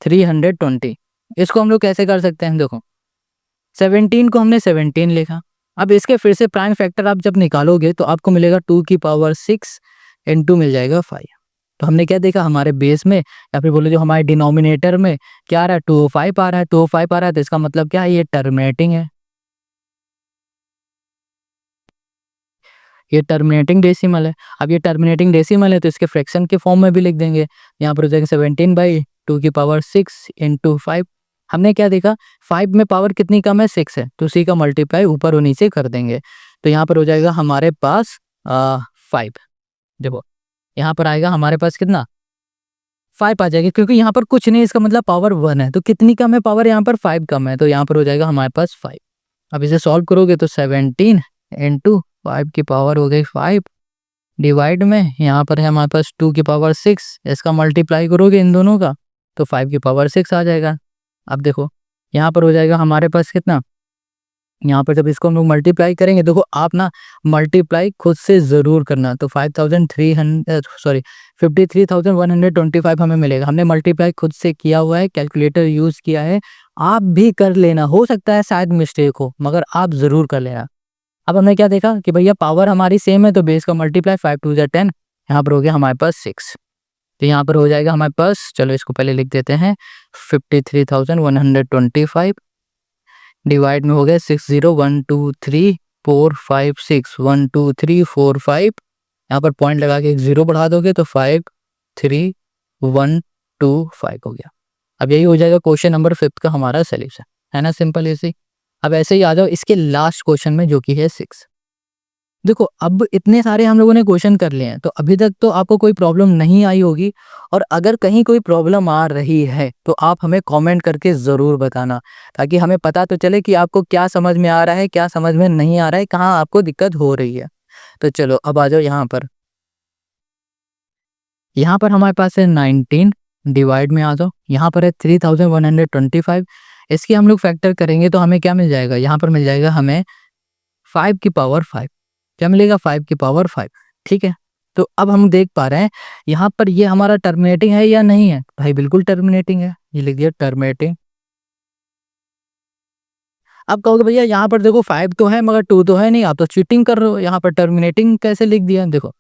320। इसको हम लोग कैसे कर सकते हैं, देखो 17 को हमने 17 लिखा, अब इसके फिर से प्राइम फैक्टर आप जब निकालोगे तो आपको मिलेगा 2 की पावर 6 इंटू मिल जाएगा 5। तो हमने क्या देखा, हमारे बेस में या फिर बोलो जो हमारे डिनोमिनेटर में क्या आ रहा है, 205 आ रहा है, 205 आ रहा है, तो इसका मतलब क्या है, ये टर्मिनेटिंग है, ये टर्मिनेटिंग डेसिमल है। अब ये टर्मिनेटिंग डेसिमल है तो इसके फ्रैक्शन के फॉर्म में भी लिख देंगे, यहाँ पर हो जाएगा 17/2 की पावर 6 इंटू 5। हमने क्या देखा, 5 में पावर कितनी कम है, 6 है, तो उसी का मल्टीप्लाई ऊपर और नीचे कर देंगे। तो यहाँ पर हो जाएगा हमारे पास 5। देखो यहाँ पर आएगा हमारे पास कितना, 5 आ जाएगा, क्योंकि यहाँ पर कुछ नहीं, इसका मतलब पावर 1 है, तो कितनी कम है पावर, यहाँ पर 5 कम है, तो यहाँ पर हो जाएगा हमारे पास 5। अब इसे सॉल्व करोगे तो 17 इंटू 5 की पावर हो गई 5, डिवाइड में यहाँ पर है हमारे पास 2 की पावर 6, इसका मल्टीप्लाई करोगे इन दोनों का तो 5 की पावर 6 आ जाएगा। अब देखो यहाँ पर हो जाएगा हमारे पास कितना, यहाँ पर जब इसको हम लोग मल्टीप्लाई करेंगे, देखो आप ना मल्टीप्लाई खुद से ज़रूर करना, तो 53,125 हमें मिलेगा। हमने मल्टीप्लाई खुद से किया हुआ है, कैलकुलेटर यूज़ किया है, आप भी कर लेना, हो सकता है शायद मिस्टेक हो मगर आप ज़रूर कर लेना। अब हमने क्या देखा कि भैया पावर हमारी सेम है तो बेस का मल्टीप्लाई 5 टू ज़ा 10, यहाँ पर हो गया हमारे पास 6, तो यहाँ पर हो जाएगा हमारे पास, चलो इसको पहले लिख देते हैं, 53,125 डिवाइड में हो गया 60 1 2 3 4 5 6, 1 2 3 4 5, यहाँ पर पॉइंट लगा के एक 0 बढ़ा दोगे तो 5 3 1 2 5 हो गया। अब यही हो जाएगा क्वेश्चन नंबर 5 का हमारा सोल्यूशन, है ना, सिंपल ऐसे। अब ऐसे ही आ जाओ इसके लास्ट क्वेश्चन में जो कि है 6। देखो अब इतने सारे हम लोगों ने क्वेश्चन कर लिए हैं तो अभी तक तो आपको कोई प्रॉब्लम नहीं आई होगी, और अगर कहीं कोई प्रॉब्लम आ रही है तो आप हमें कमेंट करके ज़रूर बताना, ताकि हमें पता तो चले कि आपको क्या समझ में आ रहा है, क्या समझ में नहीं आ रहा है, कहाँ आपको दिक्कत हो रही है। तो चलो अब आ जाओ यहाँ पर, यहाँ पर हमारे पास है 19, डिवाइड में आ जाओ, यहाँ पर है 3125, इसकी हम लोग फैक्टर करेंगे तो हमें क्या मिल जाएगा, यहाँ पर मिल जाएगा हमें 5 की पावर 5, क्या मिलेगा, 5 की पावर 5, ठीक है। तो अब हम देख पा रहे हैं यहाँ पर ये हमारा टर्मिनेटिंग है या नहीं है, भाई बिल्कुल टर्मिनेटिंग है, ये लिख दिया टर्मिनेटिंग। अब कहोगे भैया यहाँ पर देखो 5 तो है मगर 2 तो है नहीं, आप तो चीटिंग कर रहे हो, यहाँ पर टर्मिनेटिंग कैसे लिख दिया। देखो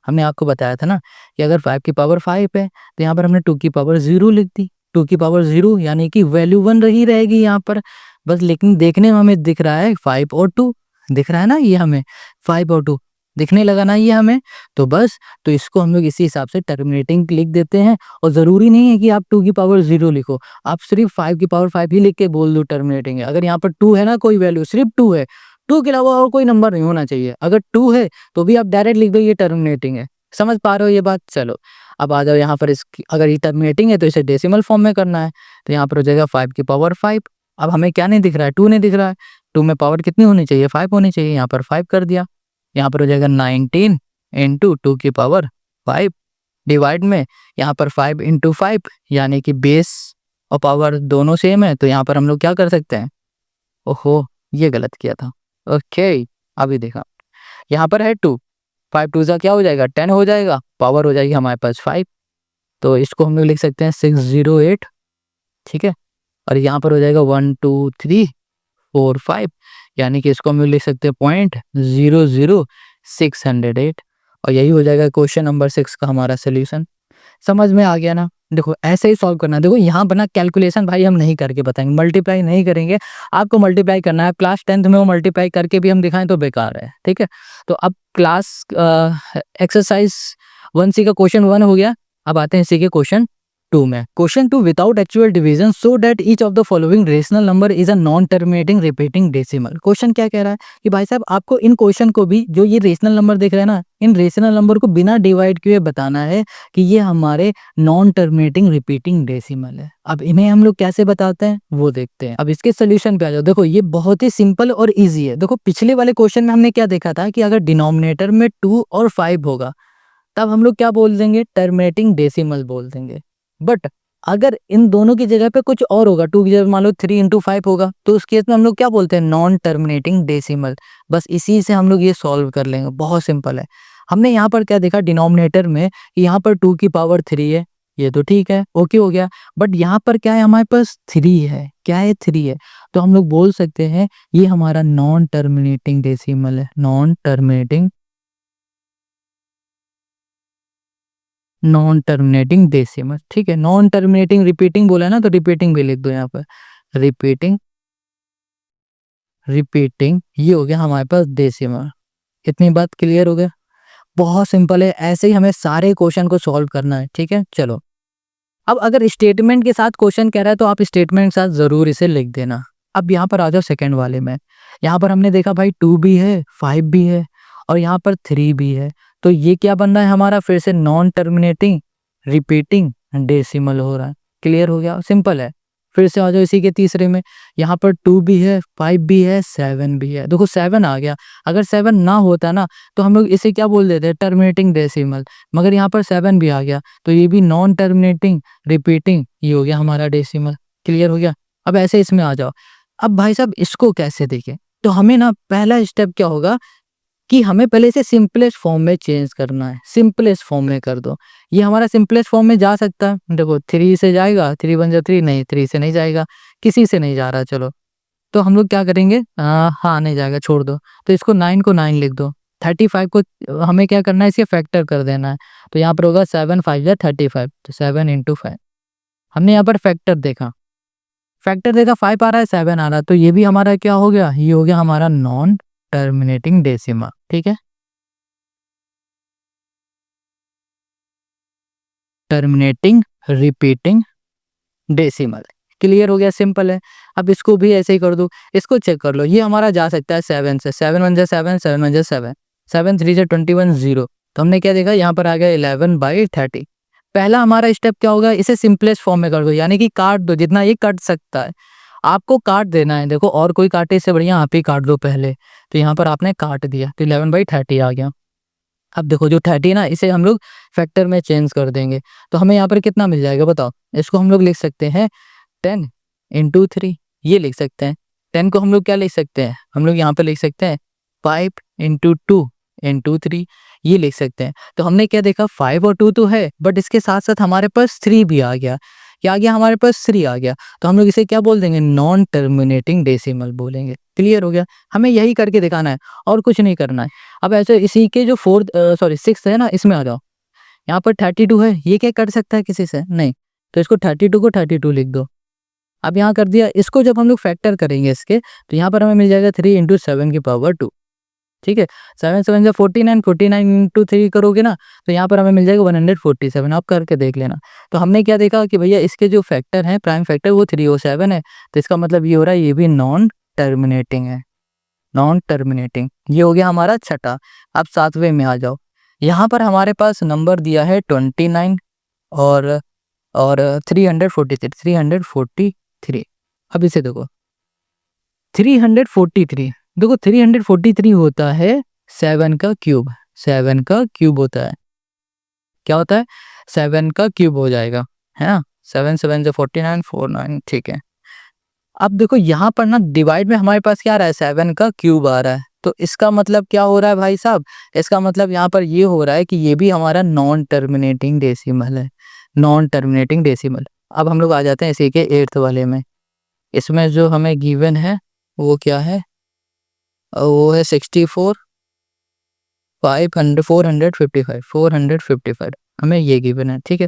हमने आपको बताया था ना कि अगर 5 की पावर 5 है तो यहाँ पर हमने 2 की पावर 0 लिख दी, 2 की पावर 0 यानी कि वैल्यू 1 रही रहेगी यहाँ पर बस, लेकिन देखने में हमें दिख रहा है 5 और 2 दिख रहा है ना, ये हमें 5 और 2 दिखने लगा ना ये हमें, तो बस तो इसको हम लोग इसी हिसाब से टर्मिनेटिंग लिख देते हैं। और ज़रूरी नहीं है कि आप 2 की पावर 0 लिखो, आप सिर्फ 5 की पावर 5 ही लिख के बोल दो टर्मिनेटिंग है। अगर यहाँ पर 2 है ना, कोई वैल्यू सिर्फ 2 है, 2 के अलावा और कोई नंबर नहीं होना चाहिए, अगर 2 है तो भी आप डायरेक्ट लिख दो ये टर्मिनेटिंग है। समझ पा रहे हो ये बात। चलो अब आ जाओ यहाँ पर, इसकी अगर ये टर्मिनेटिंग है तो इसे डेसिमल फॉर्म में करना है, तो यहाँ पर हो जाएगा 5 की पावर 5। अब हमें क्या नहीं दिख रहा है, 2 नहीं दिख रहा है, 2 में पावर कितनी होनी चाहिए, 5 होनी चाहिए, यहाँ पर 5 कर दिया। यहाँ पर हो जाएगा 19 इंटू 2 की पावर 5, डिवाइड में यहाँ पर 5 इंटू 5 यानी कि बेस और पावर दोनों सेम है, तो यहाँ पर हम लोग क्या कर सकते हैं, ओहो ये गलत किया था, ओके अभी देखा, यहाँ पर है 2, 5 2 ज़ा क्या हो जाएगा 10 हो जाएगा, पावर हो जाएगी हमारे पास 5, तो इसको हम लोग लिख सकते हैं 608, ठीक है। और यहाँ पर हो जाएगा 1 2 3 4 5 यानी कि इसको हम लोग लिख सकते हैं 0.00608, और यही हो जाएगा क्वेश्चन नंबर 6 का हमारा सोल्यूशन। समझ में आ गया ना? देखो ऐसे ही सॉल्व करना है। देखो यहाँ पर ना कैलकुलेशन भाई हम नहीं करके बताएँगे, मल्टीप्लाई नहीं करेंगे। आपको मल्टीप्लाई करना है, क्लास 10th में वो मल्टीप्लाई करके भी हम दिखाएँ तो बेकार है, ठीक है? तो अब क्लास एक्सरसाइज़ 1C का क्वेश्चन 1 हो गया। अब आते हैं इसी के क्वेश्चन 2 में। Question 2 without actual division so that each of the following rational number is a non terminating repeating decimal. Question क्या कह रहा है कि भाई साहब आपको इन क्वेश्चन को भी जो ये रेशनल नंबर दिख रहे हैं ना, इन रेशनल नंबर को बिना डिवाइड किए बताना है कि ये हमारे नॉन टर्मिनेटिंग रिपीटिंग डेसिमल है। अब इन्हें हम लोग कैसे बताते हैं वो देखते हैं। अब इसके सोल्यूशन पे आ जाओ। देखो ये बहुत ही सिंपल और इजी है। देखो पिछले वाले क्वेश्चन में हमने क्या देखा था कि अगर डिनोमिनेटर में 2 और 5 होगा तब हम लोग क्या बोल देंगे, टर्मिनेटिंग डेसिमल बोल देंगे। बट अगर इन दोनों की जगह पे कुछ और होगा, 2 की जगह मान लो 3 इंटू 5 होगा, तो उस केस में हम लोग क्या बोलते हैं, नॉन टर्मिनेटिंग डेसिमल। बस इसी से हम लोग ये सॉल्व कर लेंगे, बहुत सिंपल है। हमने यहाँ पर क्या देखा डिनोमिनेटर में, यहाँ पर 2 की पावर 3 है, ये तो ठीक है, ओके हो गया। बट यहाँ पर क्या है, हमारे पास 3 है, क्या है, 3 है। तो हम लोग बोल सकते हैं ये हमारा नॉन टर्मिनेटिंग डेसिमल है, नॉन टर्मिनेटिंग डेसिमल, ठीक है। नॉन टर्मिनेटिंग रिपीटिंग बोला है ना, तो रिपीटिंग भी लिख दो यहाँ पर, रिपीटिंग ये हो गया हमारे पास डेसिमल। इतनी बात क्लियर हो गया? बहुत सिंपल है, ऐसे ही हमें सारे क्वेश्चन को सॉल्व करना है, ठीक है। चलो अब अगर स्टेटमेंट के साथ क्वेश्चन कह रहा है तो आप स्टेटमेंट के साथ जरूर इसे लिख देना। अब यहाँ पर आ जाओ सेकंड वाले में। यहाँ पर हमने देखा भाई 2 भी है, 5 भी है और यहाँ पर 3 भी है। तो ये क्या बन रहा है हमारा, फिर से नॉन टर्मिनेटिंग रिपीटिंग डेसिमल हो रहा है। क्लियर हो गया, सिंपल है। फिर से आ जाओ इसी के तीसरे में। यहाँ पर 2 भी है, 5 भी है, 7 भी है। देखो 7 आ गया। अगर 7 ना होता ना तो हम लोग इसे क्या बोल देते हैं, टर्मिनेटिंग डेसिमल। मगर यहाँ पर 7 भी आ गया तो ये भी नॉन टर्मिनेटिंग रिपीटिंग, ये हो गया हमारा डेसिमल। क्लियर हो गया? अब ऐसे इसमें आ जाओ। अब भाई साहब इसको कैसे देखें, तो हमें ना पहला स्टेप क्या होगा कि हमें पहले इसे सिंपलेस्ट फॉर्म में चेंज करना है। सिंपलेस्ट फॉर्म में कर दो। ये हमारा सिंपलेस्ट फॉर्म में जा सकता है। देखो 3 से जाएगा, 3 बन जा 3, नहीं 3 से नहीं जाएगा, किसी से नहीं जा रहा। चलो तो हम लोग क्या करेंगे, हाँ नहीं जाएगा, छोड़ दो। तो इसको 9 को 9 लिख दो। 35 को हमें क्या करना है, इसे फैक्टर कर देना है। तो यहाँ पर होगा 7 5 या 35, तो 7 इंटू 5। हमने यहाँ पर फैक्टर देखा, 5 आ रहा है, 7 आ रहा है, तो ये भी हमारा क्या हो गया, ये हो गया हमारा नॉन टर्मिनेटिंग डेसिमल, ठीक है। Terminating repeating decimal. क्लियर हो गया, सिंपल है। अब इसको भी ऐसे ही कर दो। इसको चेक कर लो, ये हमारा जा सकता है 7 से। 7 1 जा 7, 7 1 जा 7, 7 3 जा 21 0। तो हमने क्या देखा, यहाँ पर आ गया 11/30। पहला हमारा स्टेप क्या होगा, इसे सिंपलेस्ट फॉर्म में कर दो, यानी कि काट दो जितना ये कट सकता है। आपको काट देना है। देखो और कोई काटे इससे बढ़िया आप ही काट दो पहले। तो यहाँ पर आपने काट दिया तो 11/30 आ गया। अब देखो जो 30 ना, इसे हम लोग फैक्टर में चेंज कर देंगे। तो हमें यहाँ पर कितना मिल जाएगा बताओ। इसको हम लोग लिख सकते हैं 10 इंटू 3, ये लिख सकते हैं। 10 को हम लोग क्या लिख सकते हैं, हम लोग यहाँ पे लिख सकते हैं 5 इंटू 2 इंटू 3, ये लिख सकते हैं। तो हमने क्या देखा, 5 और 2 तो है, बट इसके साथ साथ हमारे पास 3 भी आ गया। क्या आ गया, हमारे पास 3 आ गया। तो हम लोग इसे क्या बोल देंगे, नॉन टर्मिनेटिंग डेसिमल बोलेंगे। क्लियर हो गया? हमें यही करके दिखाना है और कुछ नहीं करना है। अब ऐसे इसी के जो सिक्स है ना, इसमें आ जाओ। यहाँ पर 32 है, ये क्या कर सकता है किसी से, नहीं। तो इसको 32 को 32 लिख दो। अब यहाँ कर दिया। इसको जब हम लोग फैक्टर करेंगे इसके, तो यहाँ पर हमें मिल जाएगा 3 इंटू 7 की पावर 2, ठीक है। 7 7 जा 49, 49 इंटू 3 करोगे ना, तो यहाँ पर हमें मिल जाएगा 147। आप करके देख लेना। तो हमने क्या देखा कि भैया इसके जो फैक्टर हैं, प्राइम फैक्टर, वो 307 है। तो इसका मतलब ये हो रहा है ये भी नॉन टर्मिनेटिंग है, नॉन टर्मिनेटिंग। ये हो गया हमारा छठा। अब सातवें में आ जाओ। यहाँ पर हमारे पास नंबर दिया है 29 और 343, 343। अब इसे देखो 343, देखो 343 होता है 7 का क्यूब, 7 का क्यूब होता है। क्या होता है, 7 का क्यूब हो जाएगा, है ना। 7 7 से 49, 49, ठीक है। अब देखो यहाँ पर ना डिवाइड में हमारे पास क्या आ रहा है, 7 का क्यूब आ रहा है। तो इसका मतलब क्या हो रहा है भाई साहब, इसका मतलब यहाँ पर ये हो रहा है कि ये भी हमारा नॉन टर्मिनेटिंग डेसिमल है, नॉन टर्मिनेटिंग डेसिमल। अब हम लोग आ जाते हैं इसी के 8th वाले में। इसमें जो हमें गिवन है वो क्या है, वो है 64 500 455, 455 हमें ये गिवन है, ठीक है।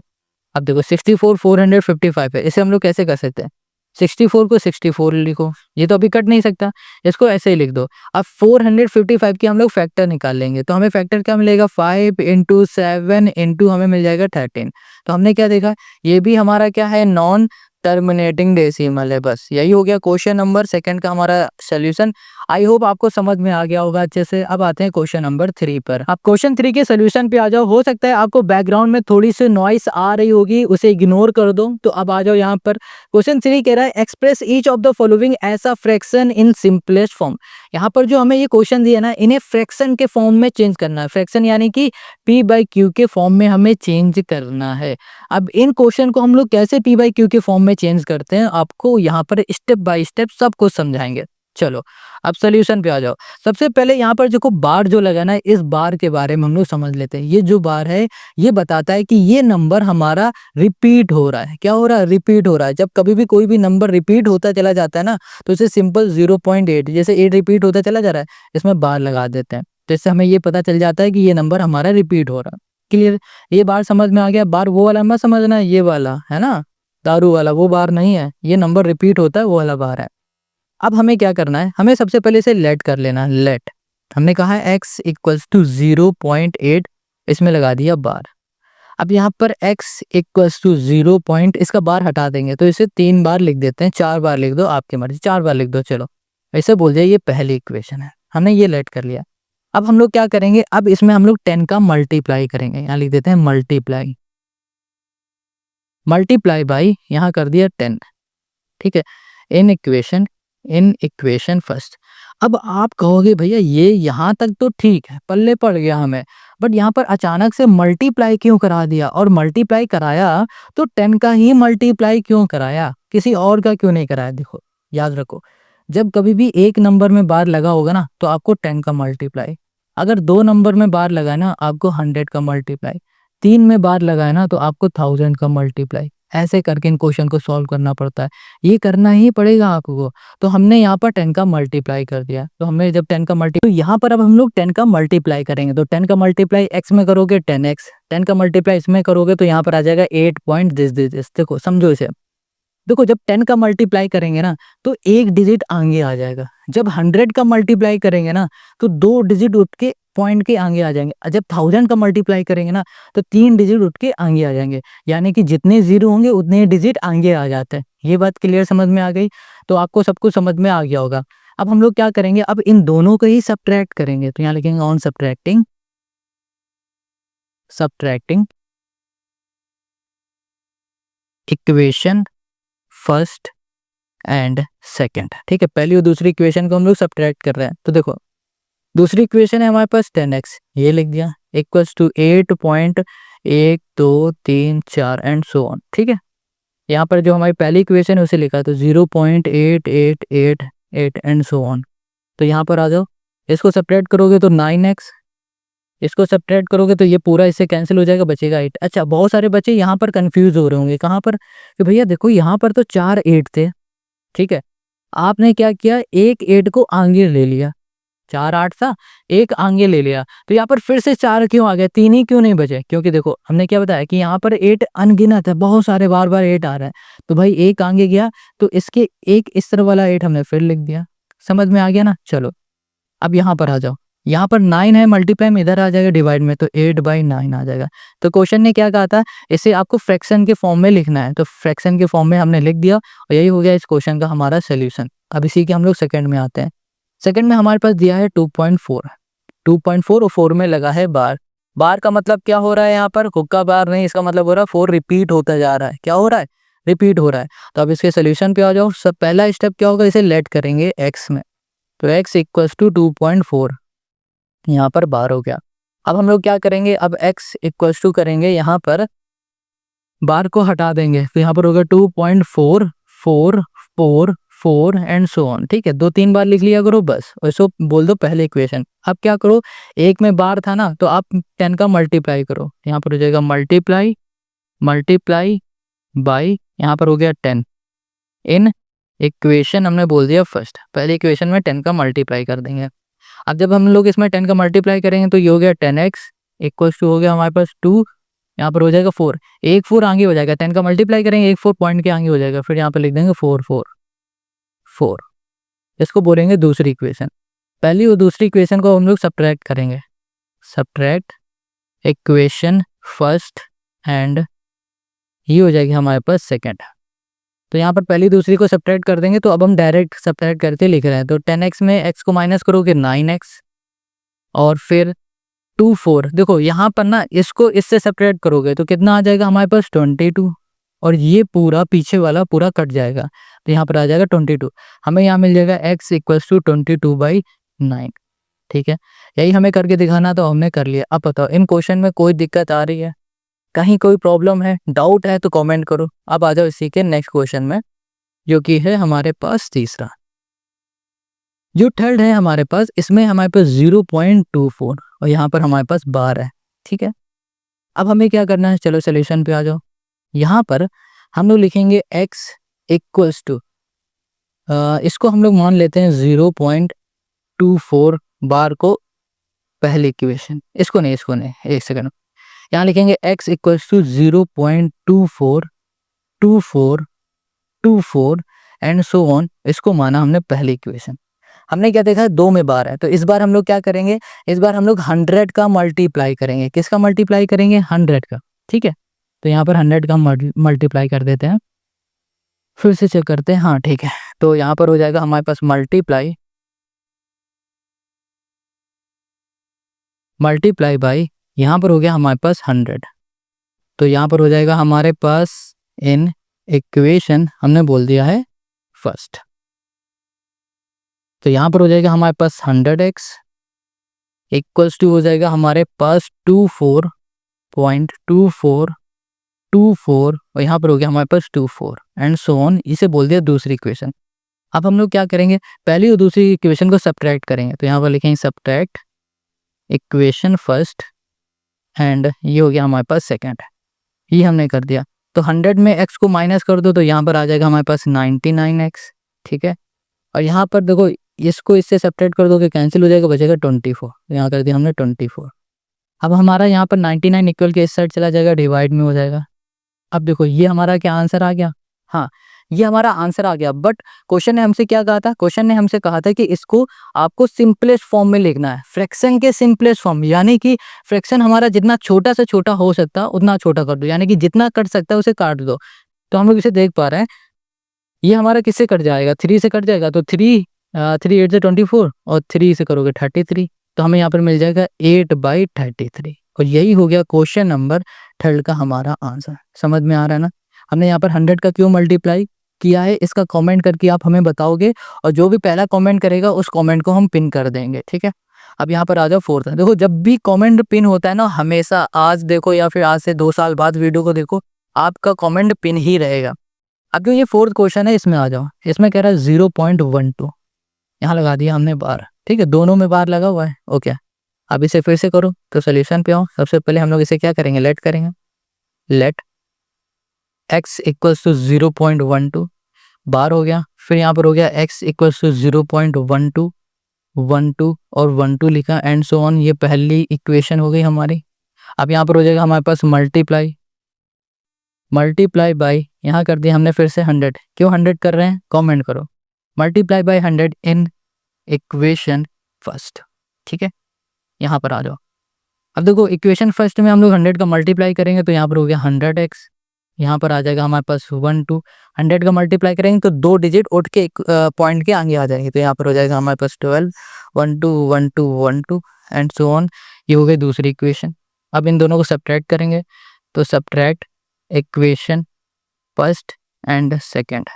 अब देखो 64 455 है, इसे हम लोग कैसे कर सकते हैं, 64 को 64 लिखो, ये तो अभी कट नहीं सकता, इसको ऐसे ही लिख दो। अब 455 की हम लोग फैक्टर निकाल लेंगे, तो हमें फैक्टर क्या मिलेगा, 5 इंटू 7 इंटू हमें मिल जाएगा 13। तो हमने क्या देखा, ये भी हमारा क्या है, नॉन टर्मिनेटिंग डेसिमल है। बस यही हो गया क्वेश्चन नंबर सेकंड का हमारा सोल्यूशन। आई होप आपको समझ में आ गया होगा अच्छे से। अब आते हैं क्वेश्चन नंबर 3 पर। अब क्वेश्चन 3 के सोल्यूशन पे आ जाओ। हो सकता है आपको बैकग्राउंड में थोड़ी सी नॉइस आ रही होगी, उसे इग्नोर कर दो। तो अब आ जाओ यहाँ पर। क्वेश्चन 3 कह रहा है express each of the following as a fraction in simplest form. यहाँ पर जो हमें ये क्वेश्चन दिया ना, इन्हें फ्रैक्शन के फॉर्म में चेंज करना है। फ्रैक्शन यानी कि p/q के फॉर्म में हमें चेंज करना है। अब इन क्वेश्चन को हम लोग कैसे p/q के फॉर्म में चेंज करते हैं, आपको यहाँ पर स्टेप बाय स्टेप सब कुछ समझाएंगे। चलो अब सोल्यूशन पे आ जाओ। सबसे पहले यहाँ पर देखो बार जो लगा ना, इस बार के बारे में हम लोग समझ लेते हैं। ये जो बार है ये बताता है कि ये नंबर हमारा रिपीट हो रहा है। क्या हो रहा है, रिपीट हो रहा है। जब कभी भी कोई भी नंबर रिपीट होता चला जाता है ना, तो इसे सिंपल 0.8 जैसे 8 रिपीट होता चला जा रहा है, इसमें बार लगा देते हैं। तो इससे हमें ये पता चल जाता है कि ये नंबर हमारा रिपीट हो रहा है। क्लियर, ये बार समझ में आ गया। बार वो वाला मत समझना, ये वाला है ना, दारू वाला, वो बार नहीं है। ये नंबर रिपीट होता है, वो वाला बार है। अब हमें क्या करना है, हमें सबसे पहले इसे लेट कर लेना। लेट हमने कहा है x इक्वल्स टू 0.8, इसमें लगा दिया बार। अब यहाँ पर x इक्वल्स टू 0 पॉइंट, इसका बार हटा देंगे तो इसे 3 बार लिख देते हैं। 4 बार लिख दो, आपकी मर्जी, 4 बार लिख दो। चलो ऐसे बोल जाए, ये पहली इक्वेशन है, हमने ये लेट कर लिया। अब हम लोग क्या करेंगे, अब इसमें हम लोग 10 का मल्टीप्लाई करेंगे। यहाँ लिख देते हैं मल्टीप्लाई, मल्टीप्लाई बाई यहाँ कर दिया 10। ठीक है, इन इक्वेशन फर्स्ट। अब आप कहोगे भैया ये यहाँ तक तो ठीक है, पल्ले पड़ गया हमें, बट यहाँ पर अचानक से मल्टीप्लाई क्यों करा दिया, और मल्टीप्लाई कराया तो 10 का ही मल्टीप्लाई क्यों कराया, किसी और का क्यों नहीं कराया। देखो याद रखो, जब कभी भी एक नंबर में बार लगा होगा ना, तो आपको 10 का मल्टीप्लाई, अगर 2 नंबर में बार लगा ना, आपको 100 का मल्टीप्लाई, 3 में बार लगाए ना, तो आपको 1000 का मल्टीप्लाई। ऐसे करके इन क्वेश्चन को सॉल्व करना पड़ता है, ये करना ही पड़ेगा आपको। तो हमने यहाँ पर 10 का मल्टीप्लाई कर दिया। तो हमने जब 10 का तो यहाँ पर अब हम लोग 10 का मल्टीप्लाई करेंगे। तो 10 का मल्टीप्लाई x में करोगे 10x, 10 का मल्टीप्लाई इसमें करोगे तो यहाँ पर आ जाएगा 8 पॉइंट दिस। देखो समझो इसे, देखो जब 10 का मल्टीप्लाई करेंगे ना, तो एक डिजिट आगे आ जाएगा। जब 100 का मल्टीप्लाई करेंगे ना, तो 2 डिजिट उठ के पॉइंट के आगे आ जाएंगे। जब 1000 का मल्टीप्लाई करेंगे ना, तो 3 डिजिट उठ के आगे आ जाएंगे। यानी कि जितने जीरो होंगे उतने डिजिट आगे आ जाते हैं। ये बात क्लियर समझ में आ गई, तो आपको सब कुछ समझ में आ गया होगा। अब हम लोग क्या करेंगे, अब इन दोनों को ही सब्ट्रैक्ट करेंगे। तो यहाँ लिखेंगे on subtracting equation first and second. ठीक है, पहली और दूसरी इक्वेशन को हम लोग सब्ट्रैक्ट कर रहे हैं। तो देखो दूसरी इक्वेशन है हमारे पास 10x, ये लिख दिया, equals to 8.1234 and so on. ठीक है, यहाँ पर जो हमारी पहली इक्वेशन है उसे लिखा, तो 0.8888 एंड सो ऑन। तो यहाँ पर आ जाओ, इसको सब्ट्रैक्ट करोगे तो 9x, इसको सब्ट्रैक्ट करोगे तो ये पूरा इससे कैंसिल हो जाएगा, बचेगा 8। अच्छा, बहुत सारे बच्चे यहाँ पर कंफ्यूज हो रहे होंगे, कहाँ पर, कि भैया देखो यहाँ पर तो 4 8 थे। ठीक है, आपने क्या किया, एक 8 को आगे ले लिया, 4 8 था, एक आगे ले लिया, तो यहाँ पर फिर से 4 क्यों आ गया, 3 ही क्यों नहीं बचे, क्योंकि देखो हमने क्या बताया कि यहाँ पर 8 अनगिनत है, बहुत सारे बार बार 8 आ रहा है। तो भाई एक आगे गया, तो इसके एक इस तरह वाला 8 हमने फिर लिख दिया। समझ में आ गया ना। चलो अब यहाँ पर आ जाओ, यहाँ पर 9 है, मल्टीप्लाई में इधर आ जाएगा डिवाइड में, तो 8/9 आ जाएगा। तो क्वेश्चन ने क्या कहा था, इसे आपको फ्रैक्शन के फॉर्म में लिखना है। तो फ्रैक्शन के फॉर्म में हमने लिख दिया, और यही हो गया इस क्वेश्चन का हमारा सोल्यूशन। अब इसी के हम लोग सेकंड में आते हैं। सेकंड में हमारे पास दिया है 2.4 और 4 में लगा है बार। बार का मतलब क्या हो रहा है, यहाँ पर हुक्का बार नहीं, इसका मतलब हो रहा है 4 रिपीट होता जा रहा है। क्या हो रहा है, रिपीट हो रहा है। तो अब इसके सोल्यूशन पे आ जाओ। सब पहला स्टेप क्या होगा, इसे लेट करेंगे x में। तो x इक्वल्स टू 2.4, यहाँ पर बार हो गया। अब हम लोग क्या करेंगे, अब x इक्वल्स टू करेंगे, यहाँ पर बार को हटा देंगे, तो यहाँ पर होगा 2.444 एंड सो ऑन। ठीक है, 2-3 बार लिख लिया करो बस, और इसको बोल दो पहले इक्वेशन। अब क्या करो, एक में बार था ना, तो आप 10 का मल्टीप्लाई करो, यहाँ पर हो जाएगा मल्टीप्लाई बाई, यहाँ पर हो गया 10। इन इक्वेशन हमने बोल दिया फर्स्ट, पहले इक्वेशन में 10 का मल्टीप्लाई कर देंगे। अब जब हम लोग इसमें 10 का मल्टीप्लाई करेंगे, तो ये हो गया 10x इक्वल्स टू हो गया हमारे पास 2 यहाँ पर हो जाएगा 4, एक 4 आगे हो जाएगा, 10 का मल्टीप्लाई करेंगे, एक 4 पॉइंट के आगे हो जाएगा, फिर यहाँ पर लिख देंगे 4 4 4। इसको बोलेंगे दूसरी इक्वेशन। पहली और दूसरी इक्वेशन को हम लोग सब्ट्रैक्ट करेंगे, सब्ट्रैक्ट इक्वेशन फर्स्ट एंड ये हो जाएगी हमारे पास सेकंड। तो यहाँ पर पहली दूसरी को सब्ट्रैक्ट कर देंगे, तो अब हम डायरेक्ट सब्ट्रैक्ट करके लिख रहे हैं। तो 10x में x को माइनस करोगे 9x और फिर 2 4। देखो यहाँ पर ना इसको इससे सब्ट्रैक्ट करोगे तो कितना आ जाएगा हमारे पास 22 और ये पूरा पीछे वाला पूरा कट जाएगा, तो यहाँ पर आ जाएगा 22। हमें यहाँ मिल जाएगा x इक्वल्स टू 22/9। ठीक है, यही हमें करके दिखाना, तो हमने कर लिया। अब बताओ इन क्वेश्चन में कोई दिक्कत आ रही है, कहीं कोई प्रॉब्लम है, डाउट है तो कमेंट करो। अब आ जाओ इसी के नेक्स्ट क्वेश्चन में, जो कि है हमारे पास तीसरा। जो थर्ड है हमारे पास, इसमें हमारे पास 0.24 और यहाँ पर हमारे पास बार है। ठीक है, अब हमें क्या करना है, चलो सोल्यूशन पे आ जाओ। यहाँ पर हम लोग लिखेंगे x इक्वल्स टू, इसको हम लोग मान लेते हैं 0.24 बार को पहली इक्वेशन, इसको नहीं एक सेकंड, यहाँ लिखेंगे x equals to 0.242424 and so on. इसको माना हमने पहली इक्वेशन। हमने क्या देखा, 2 में बार है, तो इस बार हम लोग क्या करेंगे, इस बार हम लोग 100 का मल्टीप्लाई करेंगे। किसका मल्टीप्लाई करेंगे, 100 का। ठीक है, तो यहाँ पर 100 का मल्टीप्लाई कर देते हैं, फिर से चेक करते हैं। हाँ ठीक है, तो यहाँ पर हो जाएगा हमारे पास मल्टीप्लाई बाई, यहाँ पर हो गया हमारे पास 100, तो यहाँ पर हो जाएगा हमारे पास इन इक्वेशन हमने बोल दिया है फर्स्ट, तो यहाँ पर हो जाएगा हमारे पास 100x इक्वल्स टू हो जाएगा हमारे पास 24.2424 और यहाँ पर हो गया हमारे पास 24 एंड सो ऑन। इसे बोल दिया दूसरी इक्वेशन। अब हम लोग क्या करेंगे, पहली और दूसरी इक्वेशन को सब्ट्रैक्ट करेंगे, तो यहाँ पर लिखेंगे सब्ट्रैक्ट इक्वेशन फर्स्ट एंड ये हो गया हमारे पास सेकंड, ये हमने कर दिया। तो 100 में x को माइनस कर दो, तो यहाँ पर आ जाएगा हमारे पास 99x। ठीक है, और यहाँ पर देखो इसको इससे सब्ट्रैक्ट कर दोगे, कैंसिल हो जाएगा, बचेगा 24, तो यहाँ कर दिया हमने 24। अब हमारा यहाँ पर 99 इक्वल के इस साइड चला जाएगा, डिवाइड में हो जाएगा। अब देखो ये हमारा क्या आंसर आ गया, हाँ ये हमारा आंसर आ गया। बट क्वेश्चन ने हमसे क्या कहा था, क्वेश्चन ने हमसे कहा था कि इसको आपको सिंपलेस्ट फॉर्म में लिखना है, फ्रैक्शन के सिंपलेस्ट फॉर्म, यानी कि फ्रैक्शन हमारा जितना छोटा से छोटा हो सकता है उतना छोटा कर दो, यानी कि जितना कट सकता है उसे काट दो। तो हम लोग इसे देख पा रहे हैं, ये हमारा किससे कट जाएगा, 3 से कट जाएगा, तो 3 8 से 24 और 3 से करोगे 33, तो हमें यहाँ पर मिल जाएगा 8/33 और यही हो गया क्वेश्चन नंबर 3 का हमारा आंसर। समझ में आ रहा है ना, हमने यहाँ पर 100 का क्यों मल्टीप्लाई किया है, इसका कमेंट करके आप हमें बताओगे और जो भी पहला कमेंट करेगा उस कमेंट को हम पिन कर देंगे। ठीक है, अब यहाँ पर आ जाओ फोर्थ। देखो जब भी कमेंट पिन होता है ना, हमेशा आज देखो या फिर आज से 2 साल बाद वीडियो को देखो, आपका कमेंट पिन ही रहेगा। अब जो ये फोर्थ क्वेश्चन है इसमें आ जाओ, इसमें कह रहा है 0.12, यहाँ लगा दिया हमने बार। ठीक है, दोनों में बार लगा हुआ है। ओके, अब इसे फिर से करो, तो सोल्यूशन पे आओ। सबसे पहले हम लोग इसे क्या करेंगे, लेट करेंगे, लेट x इक्वल्स टू 0.12 बार हो गया, फिर यहाँ पर हो गया x इक्वल्स टू 0.12 12 और 12 लिखा एंड सो ऑन। ये पहली इक्वेशन हो गई हमारी। अब यहाँ पर हो जाएगा हमारे पास मल्टीप्लाई बाई, यहाँ कर दिया हमने फिर से 100। क्यों 100 कर रहे हैं, कमेंट करो। Multiply by 100 in equation first. ठीक है, यहाँ पर आ जाओ। अब देखो इक्वेशन फर्स्ट में हम लोग 100 का मल्टीप्लाई करेंगे, तो यहाँ पर हो गया 100x, यहाँ पर आ जाएगा हमारे पास 12। 100 का मल्टीप्लाई करेंगे तो 2 डिजिट उठ के एक पॉइंट के आगे आ जाएंगे, तो यहाँ पर हो जाएगा हमारे पास 12 12 12 12 एंड सो ऑन। ये हो गई दूसरी इक्वेशन। अब इन दोनों को सब्ट्रैक्ट करेंगे, तो subtract equation first and second,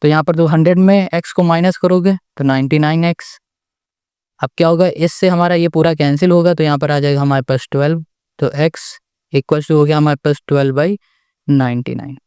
तो यहाँ पर तो 100 में x को माइनस करोगे तो 99x। अब क्या होगा, इससे हमारा ये पूरा कैंसिल होगा, तो यहाँ पर आ जाएगा हमारे पास 12, तो x इक्वल्स टू हो गया हमारे पास 12/99।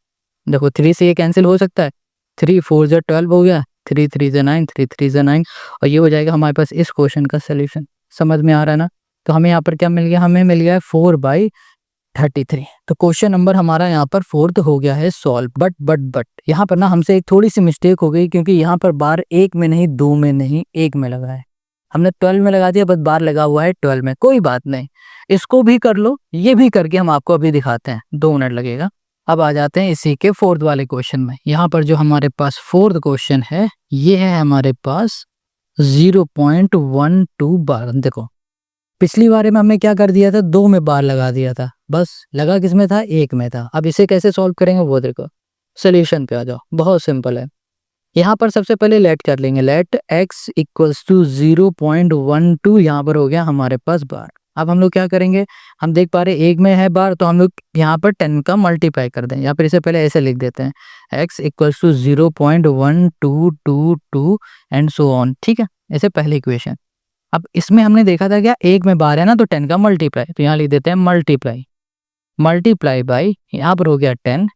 देखो 3 से ये कैंसिल हो सकता है, 3 4 जो 12 हो गया, 3 3 जो 9, 3 3 जो 9 और ये हो जाएगा हमारे पास इस क्वेश्चन का सोल्यूशन। समझ में आ रहा है ना, तो हमें यहाँ पर क्या मिल गया, हमें मिल गया है 4/33। तो क्वेश्चन नंबर हमारा यहाँ पर 4th हो गया है सॉल्व। बट यहाँ पर ना हमसे एक थोड़ी सी मिस्टेक हो गई, क्योंकि यहाँ पर बार 1 में नहीं 2 में नहीं 1 में लगा है। हमने 12 में लगा दिया, बस बार लगा हुआ है 12 में, कोई बात नहीं, इसको भी कर लो, ये भी करके हम आपको अभी दिखाते हैं, 2 मिनट लगेगा। अब आ जाते हैं इसी के फोर्थ वाले क्वेश्चन में। यहाँ पर जो हमारे पास फोर्थ क्वेश्चन है, ये है हमारे पास 0.12 बार। देखो पिछली बार में हमने क्या कर दिया था, 2 में बार लगा दिया था, बस लगा किस में था, 1 में था। अब इसे कैसे सॉल्व करेंगे वो देखो, सोल्यूशन पे आ जाओ, बहुत सिंपल है। यहाँ पर सबसे पहले लेट कर लेंगे, लेट x इक्वल्स टू 0.12, यहाँ पर हो गया हमारे पास बार। अब हम लोग क्या करेंगे, हम देख पा रहे 1 में है बार, तो हम लोग यहाँ पर 10 का मल्टीप्लाई कर दें, या फिर इसे पहले ऐसे लिख देते हैं, x equals to 0.1222 and so on. ठीक है, ऐसे पहली इक्वेशन। अब इसमें हमने देखा था क्या, 1 में बार है ना, तो 10 का मल्टीप्लाई, तो यहाँ लिख देते हैं मल्टीप्लाई, मल्टीप्लाई बाई, यहाँ पर हो गया 10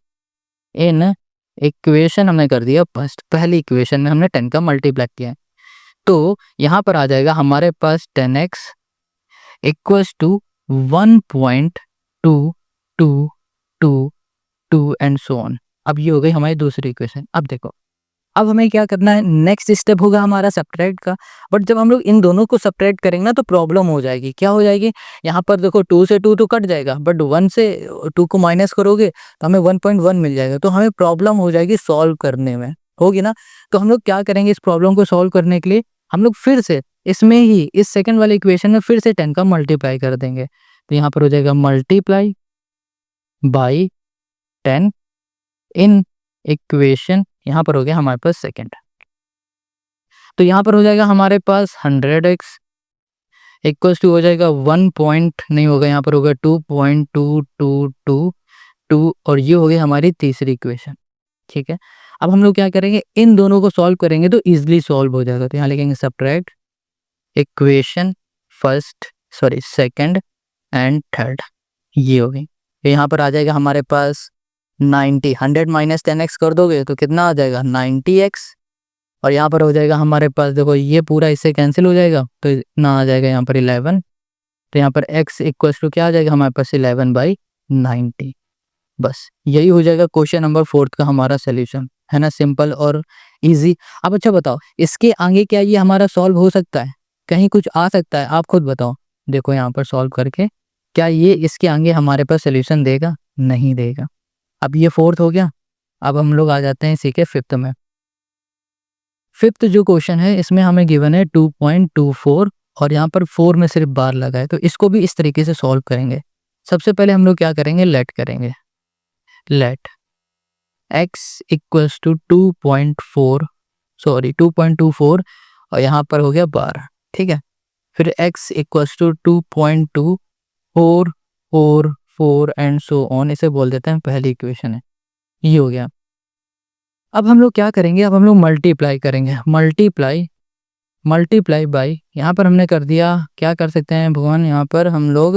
इन इक्वेशन हमने कर दिया फर्स्ट, पहली इक्वेशन में हमने 10 का मल्टीप्लाई किया है, तो यहाँ पर आ जाएगा हमारे पास 10x equals to 1.2222 and so on. अब ये हो गई हमारी दूसरी इक्वेशन। अब देखो, अब हमें क्या करना है, नेक्स्ट स्टेप होगा हमारा सब्ट्रैक्ट का। बट जब हम लोग इन दोनों को सब्ट्रैक्ट करेंगे ना, तो प्रॉब्लम हो जाएगी। क्या हो जाएगी, यहाँ पर देखो 2 से 2 तो कट जाएगा, बट 1 से 2 को माइनस करोगे तो हमें 1.1 मिल जाएगा, तो हमें प्रॉब्लम हो जाएगी सॉल्व करने में, होगी ना। तो हम लोग क्या करेंगे, इस प्रॉब्लम को सॉल्व करने के लिए हम लोग फिर से इसमें ही, इस सेकेंड वाले इक्वेशन में फिर से 10 का मल्टीप्लाई कर देंगे, तो यहाँ पर हो जाएगा मल्टीप्लाई बाई 10 इन इक्वेशन, यहाँ पर हो गया हमारे पास सेकेंड, तो यहाँ पर हो जाएगा हमारे पास 100x इक्वल्स टू हो जाएगा 1 पॉइंट नहीं होगा, यहाँ पर होगा 2.2222, और ये हो गई हमारी तीसरी इक्वेशन। ठीक है, अब हम लोग क्या करेंगे, इन दोनों को सॉल्व करेंगे तो इजीली सॉल्व हो जाएगा, तो यहाँ लिखेंगे subtract equation first, sorry second and third, ये हो गई। तो यहाँ पर आ जाएगा हमारे पास 90, 100 माइनस 10x कर दोगे तो कितना आ जाएगा 90x, और यहाँ पर हो जाएगा हमारे पास, देखो ये पूरा इससे कैंसिल हो जाएगा, तो इतना आ जाएगा यहाँ पर 11, तो यहाँ पर x इक्वल्स टू क्या आ जाएगा हमारे पास 11/90। बस यही हो जाएगा क्वेश्चन नंबर 4 का हमारा सोल्यूशन, है ना, सिंपल और इजी। अब अच्छा बताओ, इसके आगे क्या ये हमारा सॉल्व हो सकता है, कहीं कुछ आ सकता है, आप खुद बताओ। देखो यहाँ पर सॉल्व करके क्या ये इसके आगे हमारे पास सोल्यूशन देगा, नहीं देगा। अब ये 4th हो गया, अब हम लोग आ जाते हैं इसी के 5th में। 5th जो क्वेश्चन है, इसमें हमें गिवन है 2.24, और यहाँ पर 4 में सिर्फ बार लगा है, तो इसको भी इस तरीके से सॉल्व करेंगे। सबसे पहले हम लोग क्या करेंगे, लेट करेंगे, लेट x इक्वल्स टू 2.24, और यहाँ पर हो गया बार। ठीक है, फिर x equals to 2.2444 and so on, इसे बोल देते हैं पहली इक्वेशन है, ये हो गया। अब हम लोग क्या करेंगे, अब हम लोग मल्टीप्लाई करेंगे, मल्टीप्लाई बाई, यहाँ पर हमने कर दिया, क्या कर सकते हैं भगवान, यहाँ पर हम लोग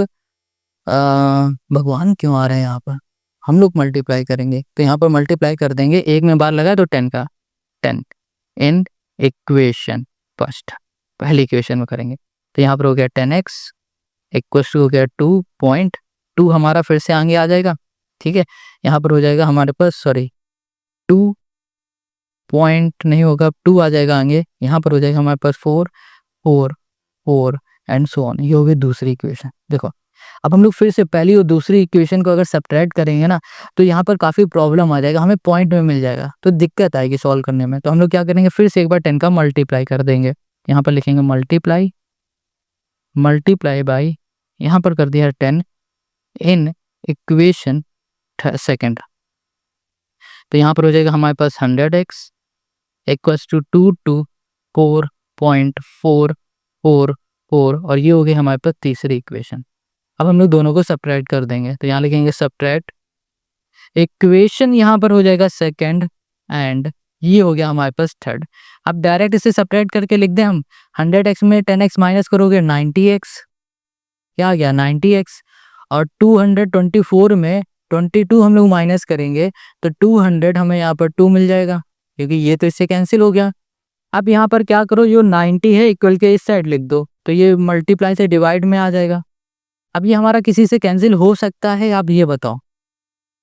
भगवान क्यों आ रहे हैं यहाँ पर, हम लोग मल्टीप्लाई करेंगे, तो यहाँ पर मल्टीप्लाई कर देंगे, 1 में बार लगा तो 10 का 10 इन इक्वेशन फर्स्ट, पहली इक्वेशन में करेंगे, तो यहाँ पर हो गया 10x इक्वल्स टू हो गया 2.2, हमारा फिर से आगे आ जाएगा। ठीक है, यहाँ पर हो जाएगा हमारे पास, सॉरी 2 पॉइंट नहीं होगा, 2 आ जाएगा आगे, यहाँ पर हो जाएगा हमारे पास 4 एंड सो ऑन, ये हो गई दूसरी इक्वेशन। देखो अब हम लोग फिर से पहली और दूसरी इक्वेशन को अगर सब्ट्रैक्ट करेंगे ना, तो यहाँ पर काफ़ी प्रॉब्लम आ जाएगा, हमें पॉइंट में मिल जाएगा, तो दिक्कत आएगी सॉल्व करने में। तो हम लोग क्या करेंगे, फिर से एक बार 10 का मल्टीप्लाई कर देंगे, यहाँ पर लिखेंगे मल्टीप्लाई बाई, यहाँ पर कर दिया 10 इन इक्वेशन सेकेंड, तो यहाँ पर हो जाएगा हमारे पास 100x इक्वल्स टू 224.444, और ये हो गई हमारे पास तीसरी इक्वेशन। अब हम लोग दोनों को सब्ट्रैक्ट कर देंगे, तो यहाँ लिखेंगे सब्ट्रैक्ट इक्वेशन, यहाँ पर हो जाएगा सेकंड, एंड ये हो गया हमारे पास थर्ड। अब डायरेक्ट इसे सब्ट्रैक्ट करके लिख दें हम, 100x में 10x माइनस करोगे 90x, क्या आ गया 90x, और 224 में 22 हम लोग माइनस करेंगे, तो 200 हमें यहाँ पर 2 मिल जाएगा, क्योंकि ये तो इससे कैंसिल हो गया। अब यहाँ पर क्या करो, जो 90 है इक्वल के इस साइड लिख दो, तो ये मल्टीप्लाई से डिवाइड में आ जाएगा। अब ये हमारा किसी से कैंसिल हो सकता है, आप ये बताओ,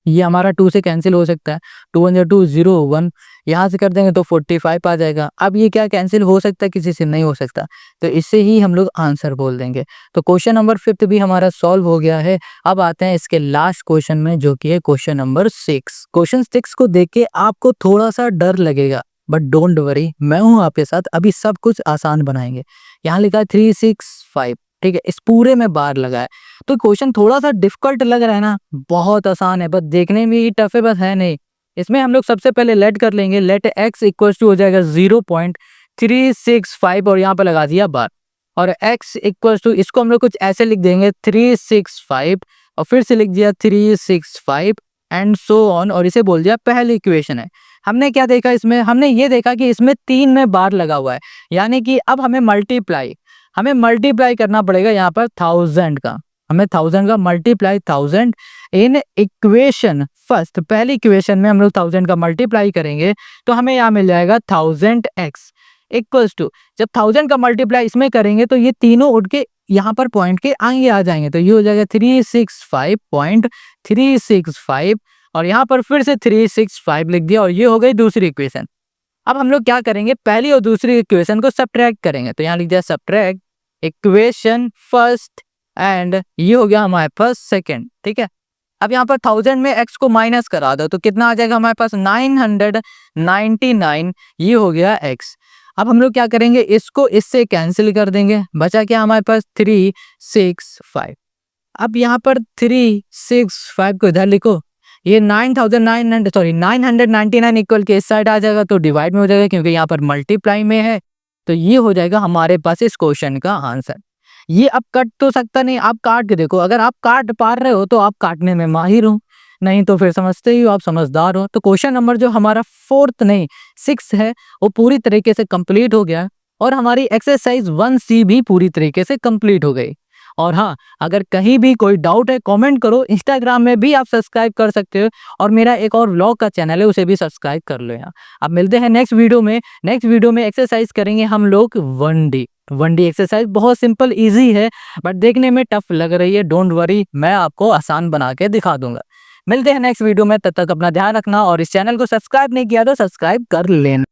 ये हमारा 2 से कैंसिल हो सकता है, 2 1 2 0 1 यहाँ से कर देंगे तो 45 आ जाएगा। अब ये क्या कैंसिल हो सकता है, किसी से नहीं हो सकता, तो इससे ही हम लोग आंसर बोल देंगे। तो क्वेश्चन नंबर 5 भी हमारा सॉल्व हो गया है। अब आते हैं इसके लास्ट क्वेश्चन में, जो कि है क्वेश्चन नंबर 6। क्वेश्चन 6 को देख के आपको थोड़ा सा डर लगेगा, बट डोंट वरी, मैं हूँ आपके साथ, अभी सब कुछ आसान बनाएंगे। यहाँ लिखा है 3 6 5, ठीक है, इस पूरे में बार लगा है। तो क्वेश्चन थोड़ा सा डिफिकल्ट लग रहा है ना, बहुत आसान है, बस देखने में ही टफ है, बस है नहीं। इसमें हम लोग सबसे पहले लेट कर लेंगे, लेट x इक्वल टू हो जाएगा 0.365 और यहाँ पे लगा दिया बार, और x इक्वल टू इसको हम लोग कुछ ऐसे लिख देंगे 365 और फिर से लिख दिया 365 एंड सो ऑन, और इसे बोल दिया पहली इक्वेशन है। हमने क्या देखा इसमें, हमने ये देखा कि इसमें 3 में बार लगा हुआ है, यानी कि अब हमें मल्टीप्लाई करना पड़ेगा यहाँ पर 1000 का, हमें 1000 का मल्टीप्लाई 1000 इन इक्वेशन फर्स्ट, पहली इक्वेशन में हम लोग 1000 का मल्टीप्लाई करेंगे तो हमें यहाँ मिल जाएगा 1000x इक्वल्स टू, जब 1000 का मल्टीप्लाई इसमें करेंगे तो ये तीनों उठ के यहाँ पर पॉइंट के आगे आ जाएंगे, तो ये हो जाएगा 365.365 और यहाँ पर फिर से 365 लिख दिया, और ये हो गई दूसरी इक्वेशन। अब हम लोग क्या करेंगे, पहली और दूसरी इक्वेशन को सब्ट्रैक्ट करेंगे, तो यहाँ लिख दिया सब्ट्रैक्ट इक्वेशन फर्स्ट एंड ये हो गया हमारे पास सेकंड, ठीक है। अब यहाँ पर 1000 में x को माइनस करा दो तो कितना आ जाएगा हमारे पास 999, ये हो गया x। अब हम लोग क्या करेंगे, इसको इससे कैंसिल कर देंगे, बचा क्या हमारे पास 365। अब यहाँ पर 365 को इधर लिखो, ये 999 इक्वल के इस साइड आ जाएगा तो डिवाइड में हो जाएगा, क्योंकि यहाँ पर मल्टीप्लाई में है, तो ये हो जाएगा हमारे पास इस क्वेश्चन का आंसर। ये अब कट तो सकता नहीं, आप काट के देखो, अगर आप काट पा रहे हो तो आप काटने में माहिर हो, नहीं तो फिर समझते ही हो, आप समझदार हो। तो क्वेश्चन नंबर जो हमारा 6 है वो पूरी तरीके से कंप्लीट हो गया, और हमारी एक्सरसाइज 1C भी पूरी तरीके से कंप्लीट हो गई। और हाँ, अगर कहीं भी कोई डाउट है कमेंट करो, इंस्टाग्राम में भी आप सब्सक्राइब कर सकते हो, और मेरा एक और व्लॉग का चैनल है उसे भी सब्सक्राइब कर लो। यहाँ अब मिलते हैं नेक्स्ट वीडियो में एक्सरसाइज करेंगे हम लोग 1D एक्सरसाइज, बहुत सिंपल इजी है, बट देखने में टफ लग रही है, डोंट वरी, मैं आपको आसान बना के दिखा दूंगा। मिलते हैं नेक्स्ट वीडियो में, तब तक अपना ध्यान रखना, और इस चैनल को सब्सक्राइब नहीं किया तो सब्सक्राइब कर लेना।